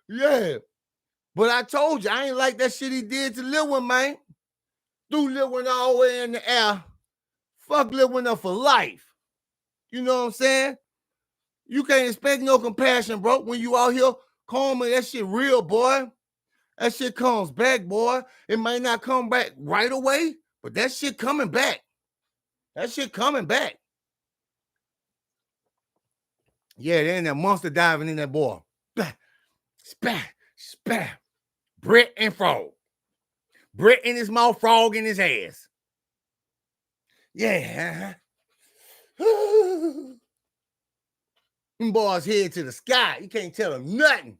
Yeah. But I told you, I ain't like that shit he did to Lil One, man. Threw Lil One all the way in the air. Fuck Lil One up for life. You know what I'm saying? You can't expect no compassion, bro. When you out here calling that shit real, boy. That shit comes back, boy. It might not come back right away, but that shit coming back. That shit coming back. Yeah, they in that monster diving in that boy. Spat, spat. Brett and Frog. Brett in his mouth, Frog in his ass. Yeah. Them boys head to the sky. You can't tell them nothing.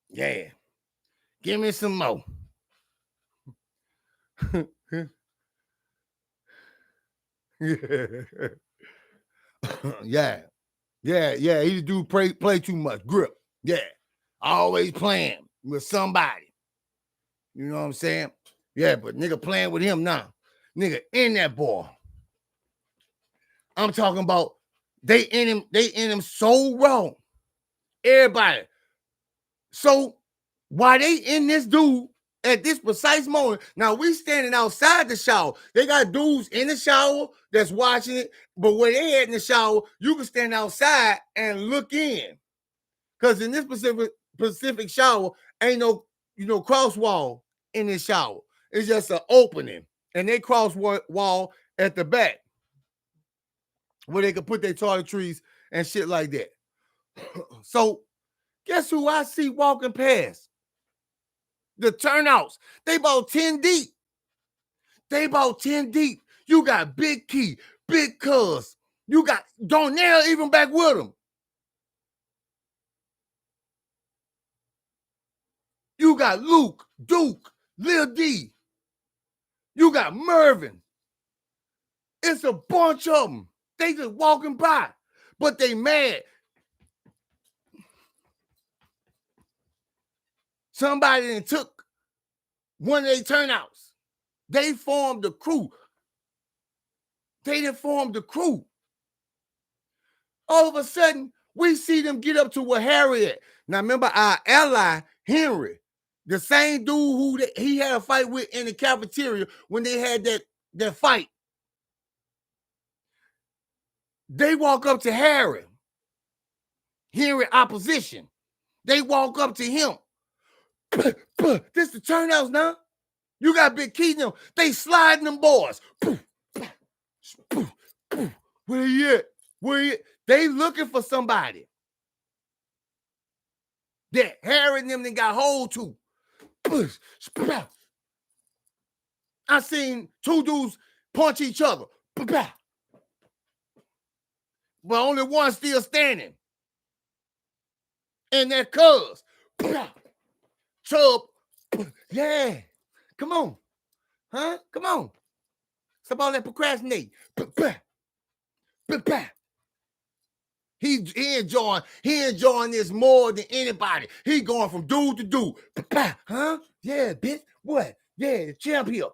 Yeah. Give me some more. Yeah. Yeah. He do play too much. Grip. Yeah. Always playing with somebody. You know what I'm saying? Yeah, but nigga playing with him now. Nigga in that boy. I'm talking about they in him so wrong. Everybody. So why they in this dude at this precise moment? Now we standing outside the shower. They got dudes in the shower that's watching it, but where they at in the shower, you can stand outside and look in. Because in this specific shower, ain't no cross wall in this shower. It's just an opening, and they cross wall at the back where they can put their toiletries and shit like that. So guess who I see walking past? The turnouts. They about 10 deep. They about 10 deep. You got Big Key, Big Cuz. You got Donnell even back with them. You got Luke, Duke, Lil D. You got Mervin. It's a bunch of them. They just walking by, but they mad. Somebody that took one of their turnouts. They formed the crew. They done formed the crew. All of a sudden, we see them get up to where Harry at. Now, remember our ally, Henry, the same dude who he had a fight with in the cafeteria when they had that fight. They walk up to Harry. Henry opposition. They walk up to him. This the turnouts now. You got Big Key now. They sliding them boys. Where he at? Where he at? They looking for somebody that Harry and them got hold to. I seen two dudes punch each other. But only one still standing. And that Cuz. Chubb. Yeah. Come on. Huh? Come on. Stop all that procrastinating. He enjoying this more than anybody. He going from dude to dude. Huh? Yeah, bitch. What? Yeah, the champ here.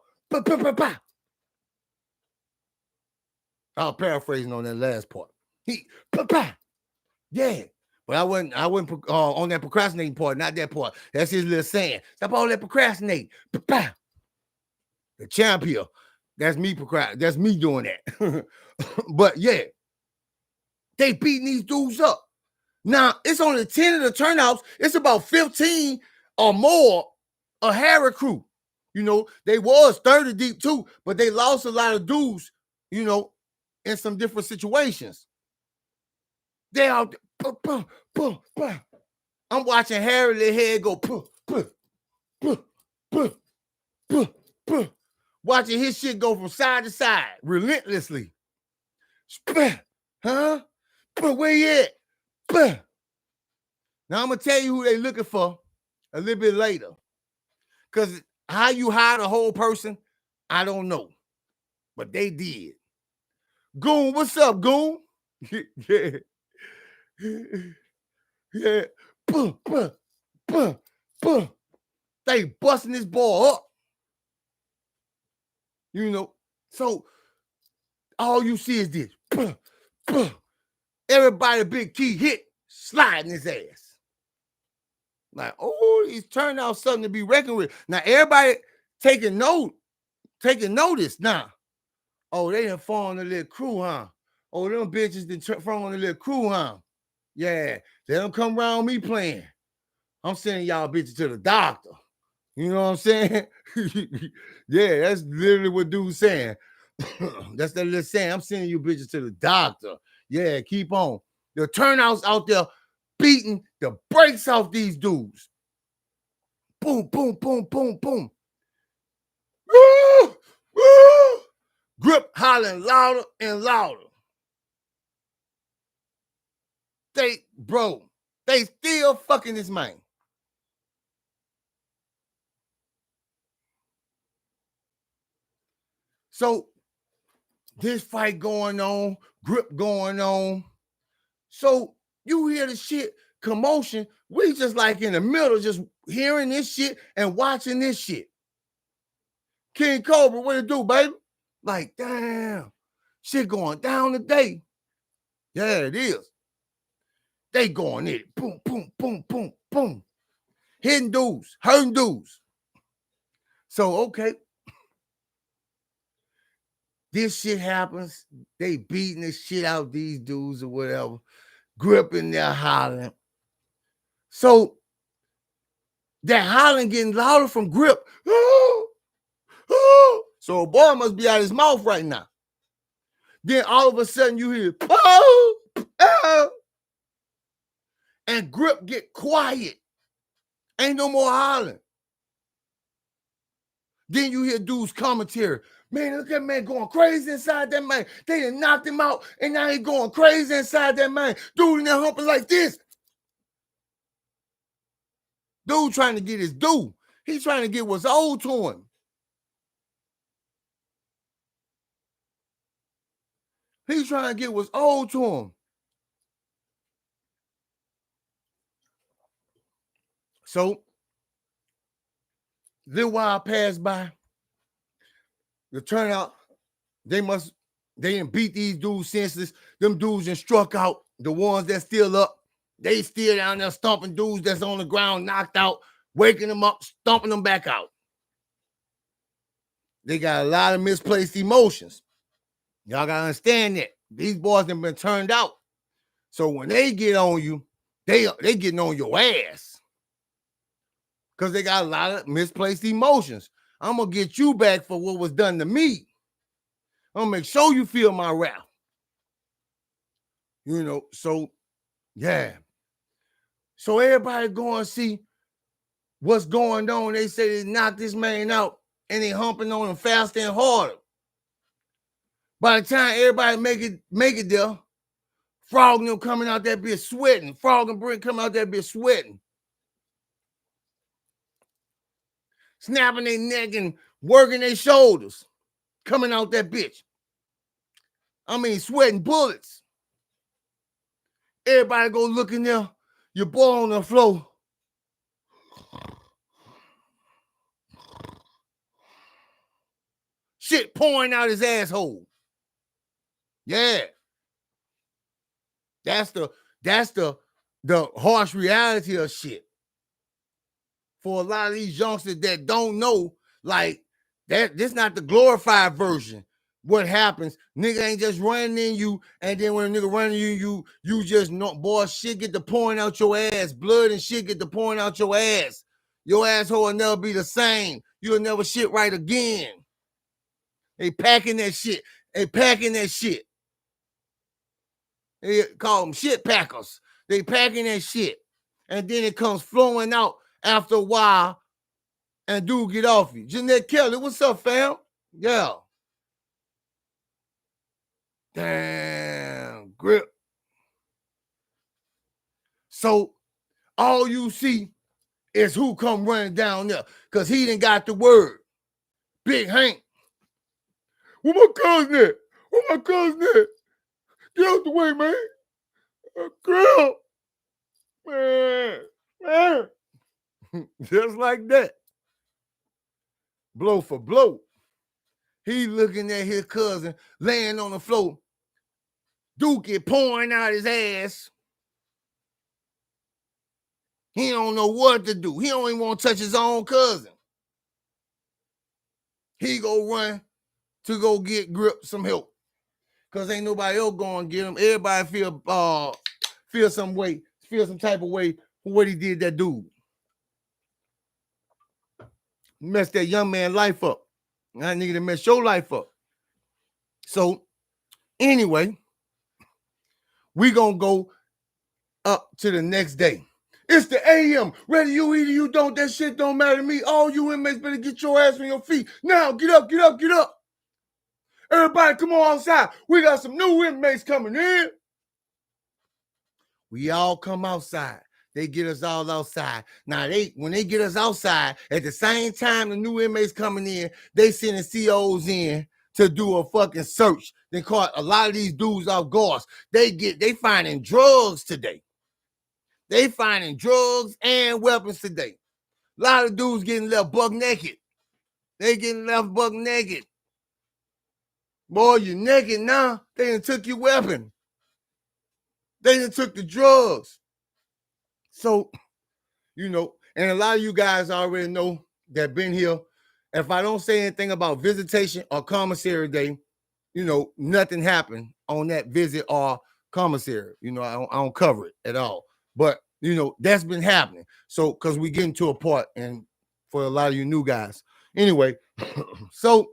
I'm paraphrasing on that last part. Yeah. But I wasn't on that procrastinating part, not that part. That's his little saying. Stop all that procrastinating. The champ here. That's me That's me doing that. But yeah, they beating these dudes up. Now, it's only 10 of the turnouts. It's about 15 or more a Harry crew. You know, they was 30 deep too, but they lost a lot of dudes, you know, in some different situations. They out there. I'm watching Harry their head go watching his shit go from side to side relentlessly. Huh? Where you at? Now I'm gonna tell you who they looking for a little bit later. Because how you hide a whole person, I don't know. But they did. Goon, what's up, Goon? Yeah. Yeah. They busting this ball up. You know, so all you see is this. Everybody big key hit, sliding his ass. Like, oh, he's turned out something to be reckoned with. Now, everybody taking notice now. Oh, they done formed a little crew, huh? Oh, them bitches done formed a little crew, huh? Yeah, they don't come around me playing. I'm sending y'all bitches to the doctor. You know what I'm saying? Yeah, that's literally what dude's saying. That's that little saying. I'm sending you bitches to the doctor. Yeah, keep on. The turnouts out there beating the brakes off these dudes. Boom, boom, boom, boom, boom. Woo! Woo! Grip hollering louder and louder. They still fucking this man. So this fight going on, Grip going on. So you hear the shit, commotion. We just like in the middle, just hearing this shit and watching this shit. King Cobra, what it do, baby? Like, damn, shit going down today. Yeah, it is. They going in. Boom, boom, boom, boom, boom. Hitting dudes, hurting dudes. So, okay. This shit happens. They beating the shit out these dudes or whatever. Gripping their hollering. So, that hollering getting louder from Grip. So a boy must be out his mouth right now. Then all of a sudden you hear, and Grip get quiet. Ain't no more hollering. Then you hear dudes commentary. Man, look at that man going crazy inside that man. They done knocked him out, and now he going crazy inside that man. Dude in there humping like this. Dude trying to get his due. He's trying to get what's owed to him. He's trying to get what's owed to him. So, little while passed by. The turnout, they didn't beat these dudes senseless. Them dudes done struck out. The ones that still up, they still down there stomping dudes that's on the ground, knocked out, waking them up, stomping them back out. They got a lot of misplaced emotions. Y'all gotta understand that. These boys have been turned out. So when they get on you, they getting on your ass. Because they got a lot of misplaced emotions. I'm going to get you back for what was done to me. I'm going to make sure you feel my wrath. You know, so, yeah. So everybody go and see what's going on. They say they knocked this man out and they humping on him faster and harder. By the time everybody make it there, Frog and them coming out that bitch sweating. Frog and Brent coming out that bitch sweating. Snapping their neck and working their shoulders. Coming out that bitch. I mean, sweating bullets. Everybody go look in there. Your boy on the floor. Shit pouring out his asshole. Yeah. That's the harsh reality of shit. For a lot of these youngsters that don't know, like, that this not the glorified version. What happens, nigga ain't just running in you, and then when a nigga running you just know, boy, shit get to pouring out your ass, blood and shit get to pouring out your ass. Your asshole will never be the same. You'll never shit right again. They packing that shit. They packing that shit. They call them shit packers. They packing that shit. And then it comes flowing out after a while, and dude get off you. Jeanette Kelly, what's up, fam? Yeah. Damn, grip. So all you see is who come running down there, because he done got the word. Big Hank. Where my cousin at? Where my cousin at? Get out the way, man. Girl. Man. Just like that. Blow for blow. He looking at his cousin laying on the floor. Dookie pouring out his ass. He don't know what to do. He don't even want to touch his own cousin. He go run to go get Grip some help, because ain't nobody else going to get him. Everybody feel some way, feel some type of way for what he did that dude. Messed that young man life up. That nigga that messed your life up. So anyway, we gonna go up to the next day. It's the AM. Whether you eat or you don't, that shit don't matter to me. All you inmates better get your ass on your feet. Now, get up, get up, get up. Everybody come on outside. We got some new inmates coming in. We all come outside. They get us all outside. Now, when they get us outside, at the same time the new inmates coming in, they sending COs in to do a fucking search. They caught a lot of these dudes off guard. They finding drugs today. They finding drugs and weapons today. A lot of dudes getting left buck naked. They getting left buck naked. Boy, you naked now. They done took your weapon. They done took the drugs. So, you know, and a lot of you guys already know that been here. If I don't say anything about visitation or commissary day, you know, nothing happened on that visit or commissary. You know, I don't cover it at all. But, you know, that's been happening. So, because we getting to a part, and for a lot of you new guys. Anyway, so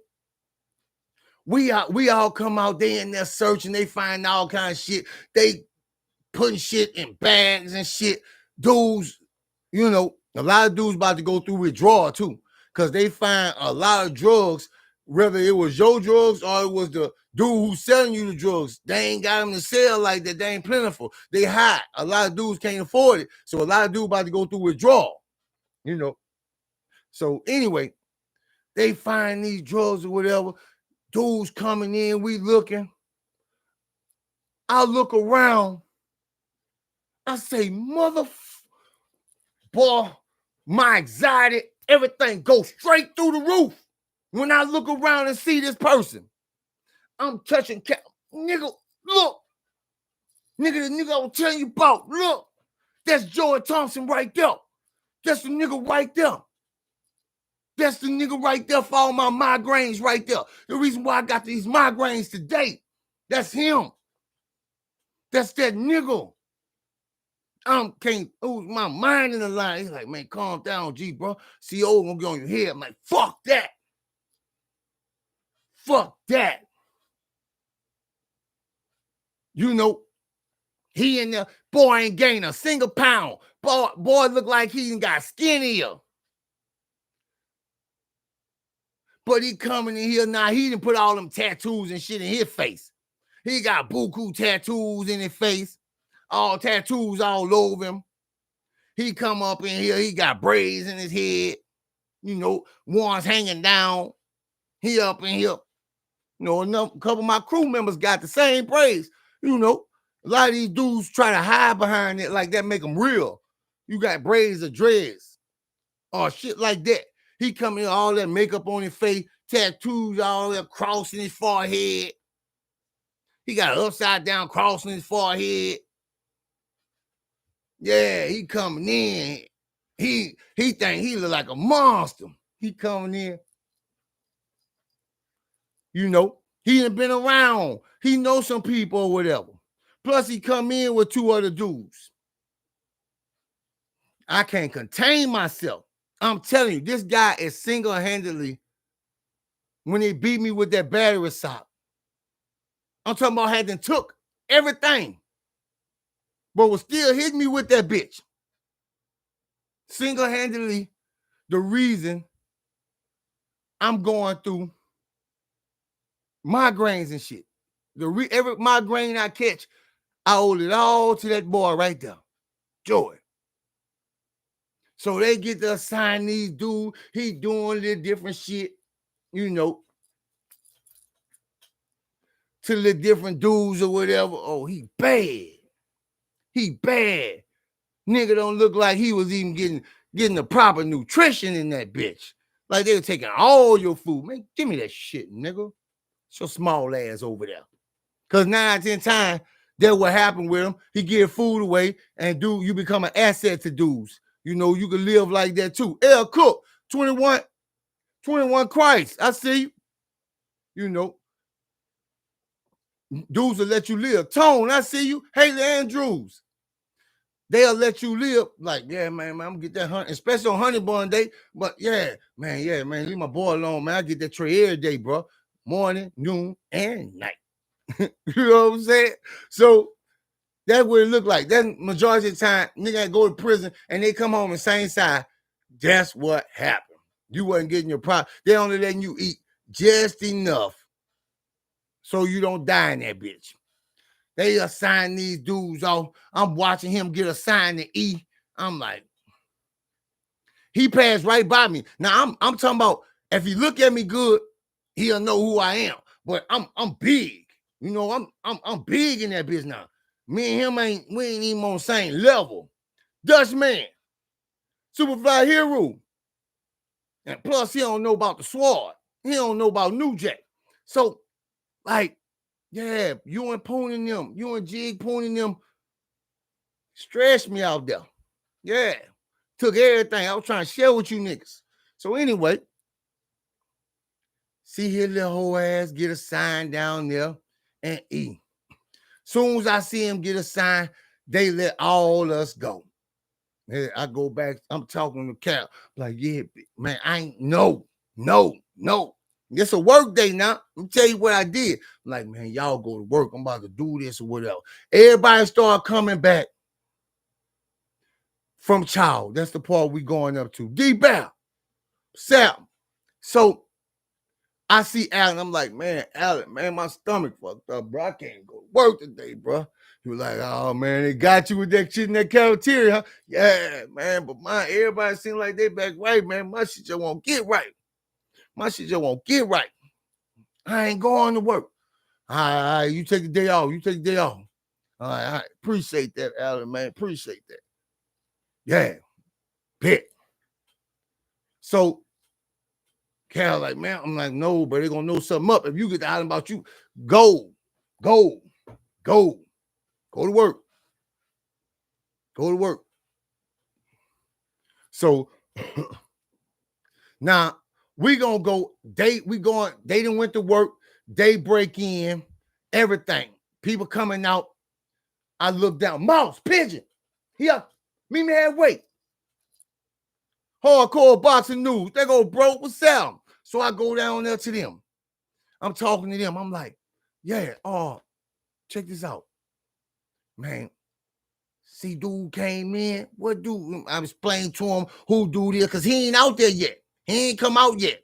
we all come out, they in there searching, they find all kinds of shit. They putting shit in bags and shit. Dudes, you know, a lot of dudes about to go through withdrawal too, because they find a lot of drugs, whether it was your drugs or it was the dude who's selling you the drugs. They ain't got them to sell like that. They ain't plentiful. They hot. A lot of dudes can't afford it. So a lot of dudes about to go through withdrawal, you know. So anyway, they find these drugs or whatever. Dudes coming in, we looking. I look around. I say, boy, my anxiety, everything goes straight through the roof. When I look around and see this person, I'm touching nigga, look. Nigga, the nigga I was telling you about, look. That's Joey Thompson right there. That's the nigga right there. That's the nigga right there for all my migraines right there. The reason why I got these migraines today, that's him. That's that nigga. Can't lose my mind in the line. He's like, man, calm down, G, bro. CO gonna get on your head. I'm like, fuck that. Fuck that. You know, he in there, boy ain't gained a single pound. Boy look like he ain't got skinnier. But he coming in here now. He didn't put all them tattoos and shit in his face. He got buku tattoos in his face. All tattoos all over him. He come up in here. He got braids in his head. You know, one's hanging down. He up in here. You know, a couple of my crew members got the same braids. You know, A lot of these dudes try to hide behind it like that, make them real. You got braids or dreads or shit like that. He come in all that makeup on his face, tattoos all that crossing his forehead. He got an upside down cross on his forehead. Yeah, he coming in. He think he look like a monster. He coming in. You know, he ain't been around. He knows some people or whatever. Plus, he come in with 2 other dudes. I can't contain myself. I'm telling you, this guy is single-handedly when he beat me with that battery sock. I'm talking about had took everything, but was still hitting me with that bitch. Single-handedly, the reason I'm going through migraines and shit. Every migraine I catch, I owe it all to that boy right there, Joy. So they get to assign these dudes. He doing the different shit, you know, to the different dudes or whatever. Oh, he bad. He bad. Nigga don't look like he was even getting the proper nutrition in that bitch. Like they were taking all your food. Man, give me that shit, nigga. It's your small ass over there. Because 9 out of 10 times, that's what happened with him. He give food away, and dude, you become an asset to dudes. You know, you can live like that too. L Cook, 21 Christ. I see you. You know, dudes will let you live. Tone, I see you. Haley Andrews. They'll let you live. Like, yeah, man, I'm gonna get that honey, especially on honey bun day. But yeah, man, leave my boy alone, man. I get that tray every day, bro. Morning, noon, and night. You know what I'm saying? So that's what it look like. That majority of the time, nigga go to prison and they come home the same side. That's what happened. You wasn't getting your product. They only letting you eat just enough so you don't die in that bitch. They assign these dudes off. I'm watching him get assigned to E. I'm like, he passed right by me. Now I'm talking about if he look at me good, he'll know who I am. But I'm big. You know, I'm big in that bitch now. Me and him we ain't even on the same level. Dutchman, Superfly Hero. And plus, he don't know about the sword. He don't know about New Jack. So, like, yeah, you and Poon and them, you and Jig Poon and them stressed me out there. Yeah. Took everything. I was trying to share with you niggas. So anyway, see his little whole ass get a sign down there and eat. Soon as I see him get a sign, they let all us go. I go back, I'm talking to Cal, like, yeah, man, I ain't, no. It's a work day now. Let me tell you what I did. I'm like, man, y'all go to work. I'm about to do this or whatever. Everybody start coming back from child. That's the part we going up to. D-Bow, Sam. So I see Alan. I'm like, man, Alan, man, my stomach fucked up, bro. I can't go to work today, bro. He was like, oh, man, they got you with that shit in that cafeteria, huh? Yeah, man, but everybody seems like they back right, man. My shit just won't get right. I ain't going to work. All right, you take the day off. All right. Appreciate that, Alan, man. Appreciate that. Yeah, bet. So, Cal like, man, I'm like, no, but they're going to know something up. If you get the island about you, go to work. So, now, we going to go, they done went to work, they break in, everything. People coming out. I look down, mouse, pigeon. Here, meet me halfway. Hardcore boxing news. They go, bro, what's up? So I go down there to them. I'm talking to them. I'm like, yeah, check this out. Man, see dude came in. What dude? I explained to him who dude is because he ain't out there yet. He ain't come out yet.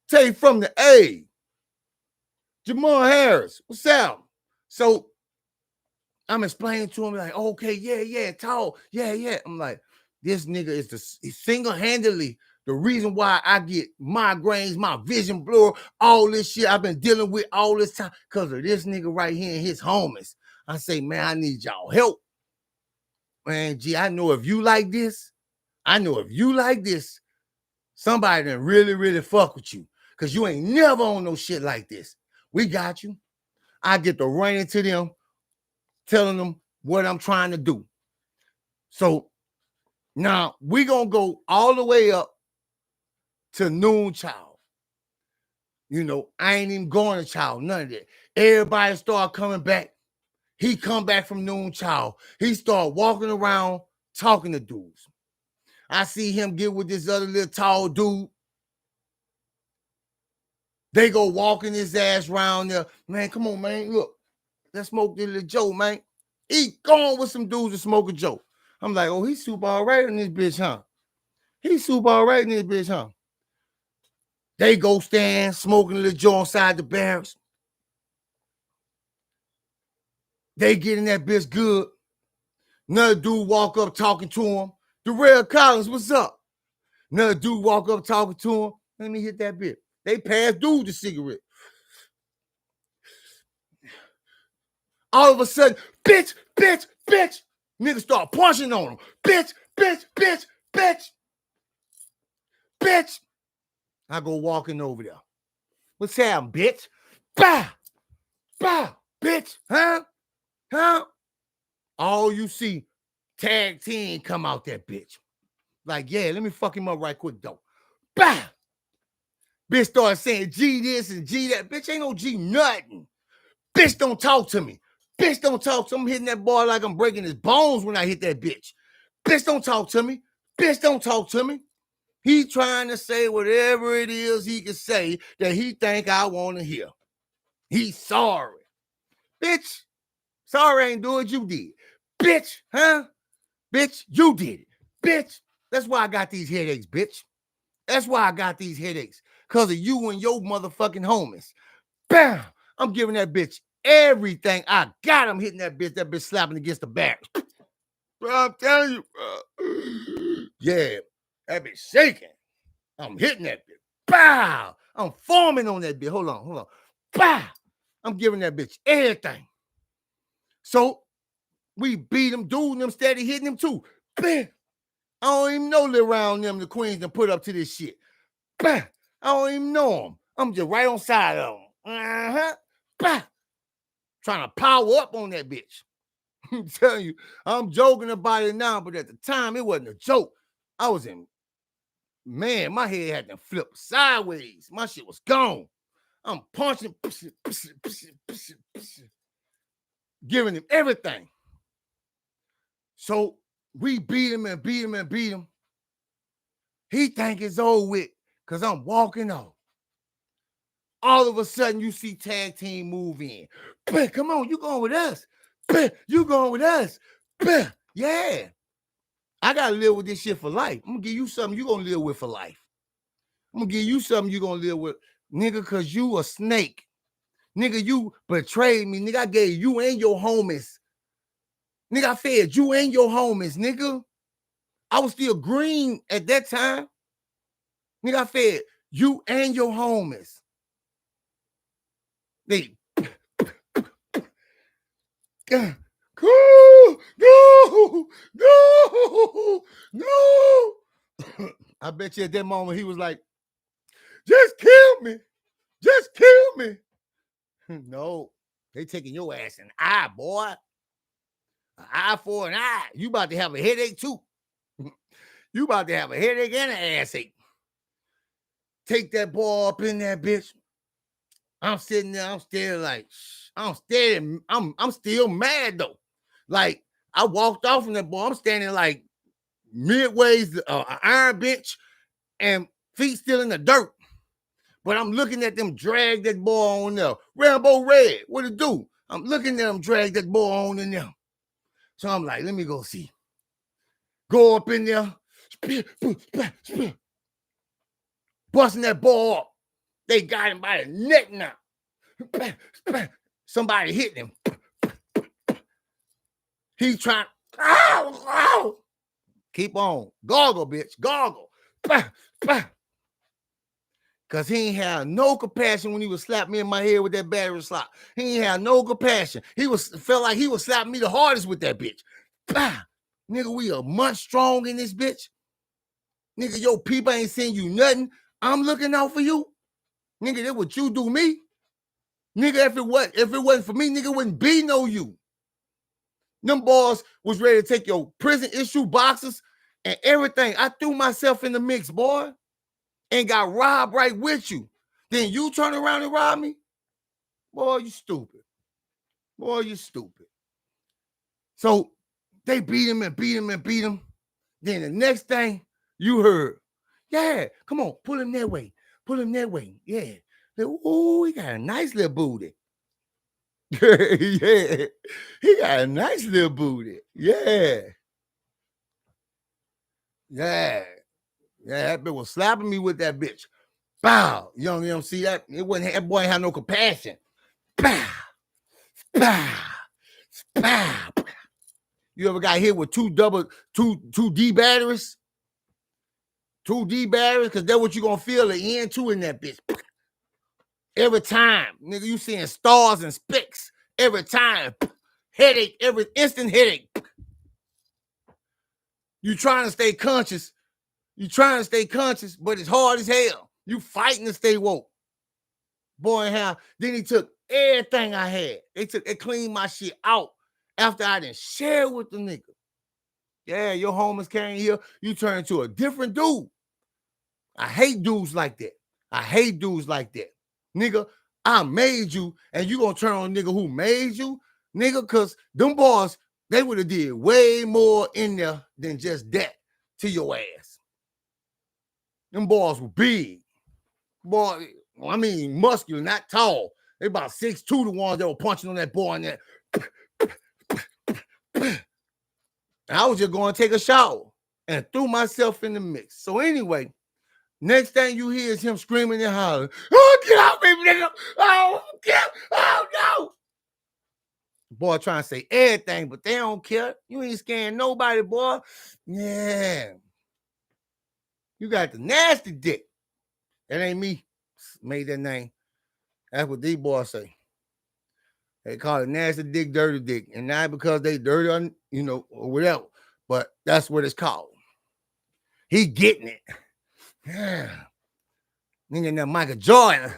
Tell you from the A. Jamal Harris, what's up? So I'm explaining to him like, okay, yeah, tall. Yeah. I'm like, this nigga is single-handedly the reason why I get migraines, my vision blur, all this shit I've been dealing with all this time because of this nigga right here and his homies. I say, man, I need y'all help. Man, G, I know if you like this, somebody done really, really fuck with you. Because you ain't never on no shit like this. We got you. I get to run into them, telling them what I'm trying to do. So now we gonna go all the way up to Noon Child. You know, I ain't even going to Child, none of that. Everybody start coming back. He come back from Noon Child. He start walking around talking to dudes. I see him get with this other little tall dude. They go walking his ass around there. Man, come on, man. Look, let's smoke this little Joe, man. He going with some dudes to smoke a Joe. I'm like, oh, he's super all right in this bitch, huh? He's super all right in this bitch, huh? They go stand smoking a little Joe inside the barracks. They get in that bitch good. Another dude walk up talking to him. Darrell Collins, what's up? Another dude walk up talking to him. Let me hit that bitch. They pass dude the cigarette. All of a sudden, bitch. Niggas start punching on him. Bitch. I go walking over there. What's happening, bitch? Bah, bitch. Huh? All you see, tag team come out that bitch. Like, yeah, let me fuck him up right quick, though. Bah! Bitch started saying G this and G that. Bitch ain't no G nothing. Bitch don't talk to me. Bitch don't talk to me. I'm hitting that boy like I'm breaking his bones when I hit that bitch. Bitch don't talk to me. Bitch don't talk to me. He trying to say whatever it is he can say that he think I want to hear. He's sorry. Bitch, sorry ain't do what you did. Bitch, huh? Bitch, you did it. Bitch, that's why I got these headaches, bitch. That's why I got these headaches. Because of you and your motherfucking homies. Bam! I'm giving that bitch everything I got. I'm hitting that bitch slapping against the back. Bro, I'm telling you, bro. Yeah, that bitch shaking. I'm hitting that bitch. Bow! I'm forming on that bitch. Hold on. Bow! I'm giving that bitch everything. So we beat him, dude, them steady hitting him too. Bam! I don't even know Lil Round them, the queens, and put up to this shit. Bah! I don't even know them. I'm just right on side of them. Bah! Trying to power up on that bitch. I'm telling you, I'm joking about it now, but at the time, it wasn't a joke. I was in, man, my head had to flip sideways. My shit was gone. I'm punching, giving him everything. So we beat him. He think it's over with because I'm walking off. All of a sudden, you see tag team move in. Come on, you going with us. You going with us. Yeah. I got to live with this shit for life. I'm going to give you something you going to live with for life. I'm going to give you something you going to live with. Nigga, because you a snake. Nigga, you betrayed me. Nigga, I gave you and your homies. Nigga, I fed you and your homies, nigga. I was still green at that time. Nigga, I fed you and your homies. They no. I bet you at that moment he was like, just kill me. No, they taking your ass an eye, boy. An eye for an eye. You about to have a headache too. You about to have a headache and an ass ache. Take that boy up in that bitch. I'm sitting there, I'm still mad though. Like, I walked off from that boy. I'm standing like midways, iron bench, and feet still in the dirt. But I'm looking at them drag that boy on there. Rambo Red, what it do? I'm looking at them drag that boy on in there. So I'm like, let me go see. Go up in there, busting that boy up. They got him by the neck now. Somebody hit him. He's trying. Ow. Keep on. Gargle, bitch. Gargle. Cause he ain't have no compassion when he was slapping me in my head with that battery slap. He ain't have no compassion. Felt like he was slapping me the hardest with that bitch. Bah! Nigga, we a month strong in this bitch. Nigga, your people ain't send you nothing. I'm looking out for you. Nigga, that what you do me. Nigga, if it wasn't for me, nigga, wouldn't be no you. Them boys was ready to take your prison issue boxes and everything. I threw myself in the mix, boy, and got robbed right with you. Then you turn around and rob me? Boy, you stupid. Boy, you stupid. So they beat him and beat him and beat him. Then the next thing you heard, yeah, come on, pull him that way. Pull him that way. Yeah. Oh, he got a nice little booty. Yeah. He got a nice little booty. Yeah. Yeah. Yeah, that bitch was slapping me with that bitch. Bow. You don't see that? That boy ain't have no compassion. Bow. Bow. Bow. You ever got hit with two D batteries? 2D batteries, because that's what you're gonna feel the end too in that bitch. Every time, nigga, you seeing stars and specks every time. Headache, every instant headache. You trying to stay conscious. But it's hard as hell. You fighting to stay woke. Boy, how then he took everything I had. They cleaned my shit out after I didn't share with the nigga. Yeah, your homies came here, you turn into a different dude. I hate dudes like that. Nigga, I made you, and you gonna turn on a nigga who made you? Nigga, because them boys, they would have did way more in there than just that to your ass. Them boys were big. Boy, I mean muscular, not tall. They about 6'2", the ones that were punching on that boy in there. I was just going to take a shower and threw myself in the mix. So anyway, next thing you hear is him screaming and hollering, "Oh, get out me, nigga! Oh no!" Boy trying to say everything, but they don't care. You ain't scaring nobody, boy. Yeah. You got the nasty dick. That ain't me. Made that name. That's what these boys say. They call it nasty dick, dirty dick. And not because they dirty, or whatever. But that's what it's called. He getting it. Yeah. Nigga, that Michael Jordan.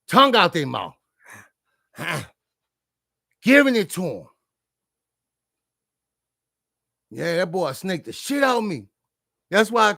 Tongue out their mouth. Giving it to him. Yeah, that boy snaked the shit out of me. That's why